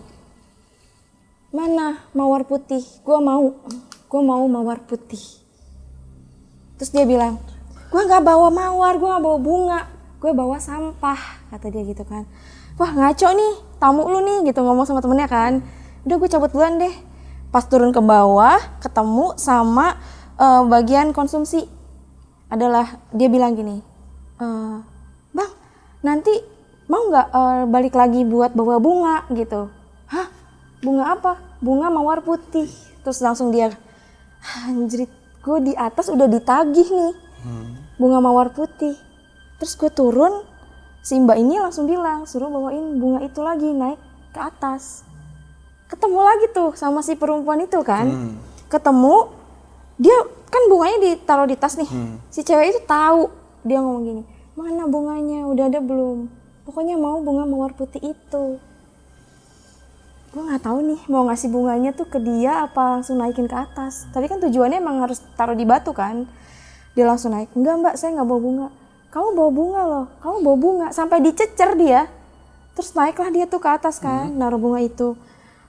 mana mawar putih, gue mau mawar putih. Terus dia bilang, gue nggak bawa mawar, gue nggak bawa bunga, gue bawa sampah, kata dia gitu kan. Wah ngaco nih, tamu lu nih gitu, ngomong sama temennya kan. Udah gue cabut duluan deh. Pas turun ke bawah, ketemu sama bagian konsumsi. Adalah dia bilang gini, bang nanti mau nggak balik lagi buat bawa bunga gitu. Hah, bunga apa? Bunga mawar putih. Terus langsung dia, anjrit, gue di atas udah ditagih nih bunga mawar putih. Terus gue turun, si mbak ini langsung bilang suruh bawain bunga itu lagi naik ke atas. Ketemu lagi tuh sama si perempuan itu kan. Ketemu, dia kan bunganya ditaruh di tas nih. Si cewek itu tahu, dia ngomong gini, mana bunganya, udah ada belum? Pokoknya mau bunga mawar putih itu. Gue nggak tahu nih mau ngasih bunganya tuh ke dia apa langsung naikin ke atas. Tapi kan tujuannya emang harus taruh di batu kan. Dia langsung naik, enggak mbak saya nggak bawa bunga. Kamu bawa bunga loh, kamu bawa bunga. Sampai dicecer dia. Terus naiklah dia tuh ke atas kan, naruh bunga itu.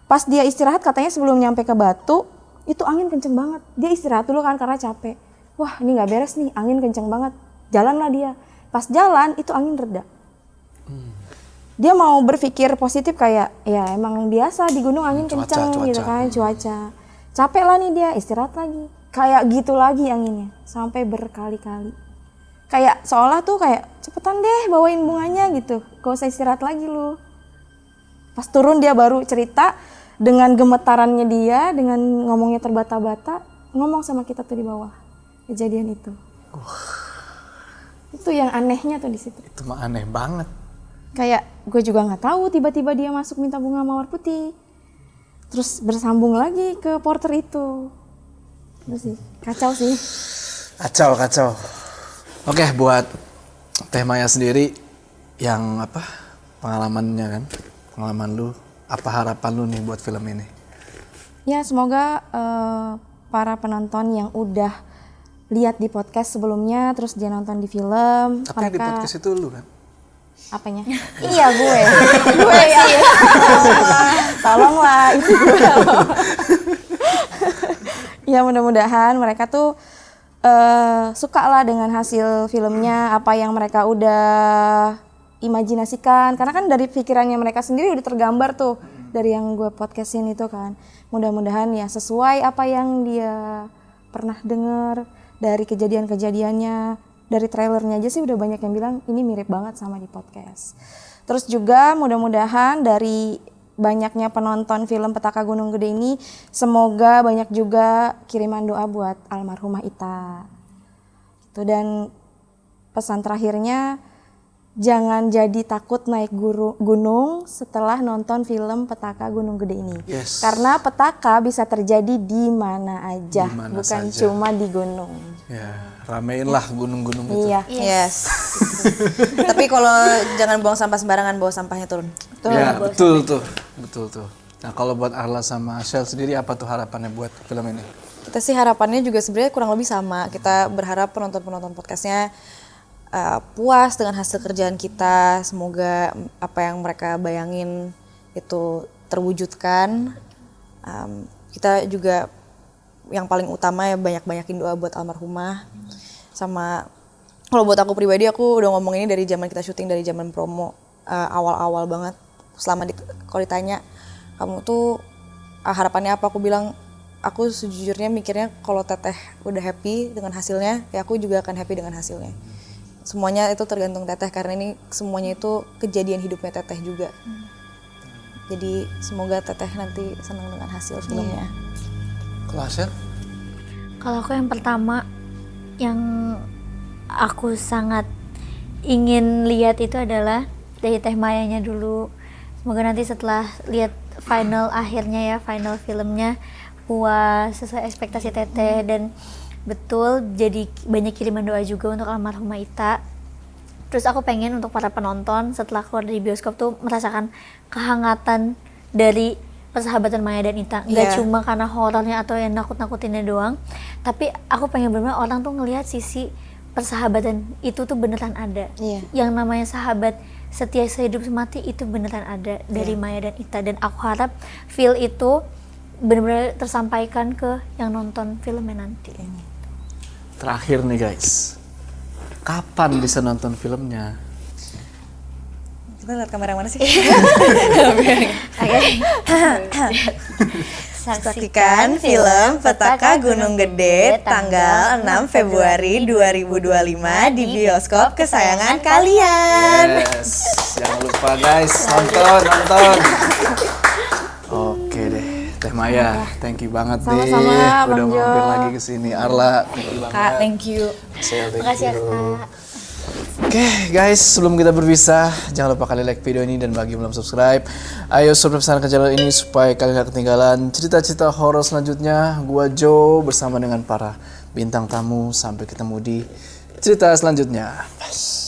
Pas dia istirahat katanya sebelum nyampe ke batu, itu angin kenceng banget. Dia istirahat dulu kan karena capek. Wah ini nggak beres nih, angin kenceng banget. Jalanlah dia. Pas jalan itu angin reda. Dia mau berpikir positif kayak, ya emang biasa di gunung angin kenceng gitu kan, cuaca. Capek lah nih dia, istirahat lagi. Kayak gitu lagi anginnya, sampai berkali-kali. Kayak seolah tuh kayak, cepetan deh bawain bunganya gitu, gak usah istirahat lagi lu. Pas turun dia baru cerita, dengan gemetarannya dia, dengan ngomongnya terbata-bata, ngomong sama kita tuh di bawah, kejadian itu. Itu yang anehnya tuh di situ. Itu mah aneh banget. Kayak gue juga nggak tahu tiba-tiba dia masuk minta bunga mawar putih, terus bersambung lagi ke porter itu. Itu sih kacau sih. Kacau. Oke, buat Teh Maya sendiri yang apa pengalamannya kan, pengalaman lu, apa harapan lu nih buat film ini? Ya semoga para penonton yang udah lihat di podcast sebelumnya, terus dia nonton di film. Tapi yang di podcast itu lu kan? Apanya? Iya gue ya. Tolonglah itu gue. Ya mudah-mudahan mereka tuh suka lah dengan hasil filmnya, apa yang mereka udah imajinasikan. Karena kan dari pikirannya mereka sendiri udah tergambar tuh dari yang gue podcastin itu kan. Mudah-mudahan ya sesuai apa yang dia pernah dengar dari kejadian-kejadiannya. Dari trailernya aja sih udah banyak yang bilang ini mirip banget sama di podcast. Terus juga mudah-mudahan dari banyaknya penonton film Petaka Gunung Gede ini, semoga banyak juga kiriman doa buat almarhumah Ita. Gitu. Dan pesan terakhirnya, jangan jadi takut naik gunung setelah nonton film Petaka Gunung Gede ini. Yes. Karena petaka bisa terjadi di mana aja, Dimana bukan saja. cuma di gunung. Ya, ramein lah gunung-gunung itu. Iya. Yes. Tapi kalau jangan buang sampah sembarangan, bawa sampahnya turun. Ya, betul tuh. Nah, kalau buat Arla sama Ashel sendiri apa tuh harapannya buat film ini? Kita sih harapannya juga sebenarnya kurang lebih sama. Kita berharap penonton-penonton podcastnya puas dengan hasil kerjaan kita. Semoga apa yang mereka bayangin itu terwujudkan. Kita juga yang paling utama ya banyak-banyakin doa buat almarhumah. Sama kalau buat aku pribadi, aku udah ngomong ini dari zaman kita syuting, dari zaman promo awal-awal banget. Kalau ditanya kamu tuh harapannya apa, aku bilang aku sejujurnya mikirnya kalau Teteh udah happy dengan hasilnya, ya aku juga akan happy dengan hasilnya. Semuanya itu tergantung Teteh, karena ini semuanya itu kejadian hidupnya Teteh juga. Jadi semoga Teteh nanti senang dengan hasil filmnya. Kalau Ashel? Kalau aku yang pertama, yang aku sangat ingin lihat itu adalah dari Teh Mayanya dulu. Semoga nanti setelah lihat final akhirnya ya, final filmnya puas sesuai ekspektasi Teteh, dan betul jadi banyak kiriman doa juga untuk almarhumah Ita. Terus aku pengen untuk para penonton setelah keluar dari bioskop tuh merasakan kehangatan dari persahabatan Maya dan Ita. Nggak cuma karena horornya atau yang nakut-nakutinnya doang, tapi aku pengen bener-bener orang tuh ngelihat sisi persahabatan itu tuh beneran ada. Yang namanya sahabat setia sehidup semati itu beneran ada dari Maya dan Ita, dan aku harap feel itu benar-benar tersampaikan ke yang nonton filmnya nanti. Terakhir nih guys, kapan bisa nonton filmnya? Kita lihat kamera yang mana sih? Saksikan film Petaka Gunung Gede tanggal 6 Februari 2025 di bioskop kesayangan kalian. Yes, jangan lupa guys, nonton. Oke deh, Teh Maya, thank you banget deh Sama-sama, udah Bang Jo. mampir lagi ke sini. Arla, thank you banget. Kak, thank you. Makasih ya Kak. Oke guys, sebelum kita berpisah, jangan lupa kalian like video ini dan bagi yang belum subscribe, ayo subscribe ke channel ini supaya kalian gak ketinggalan cerita-cerita horor selanjutnya. Gua Joe bersama dengan para bintang tamu. Sampai ketemu di cerita selanjutnya. Bye.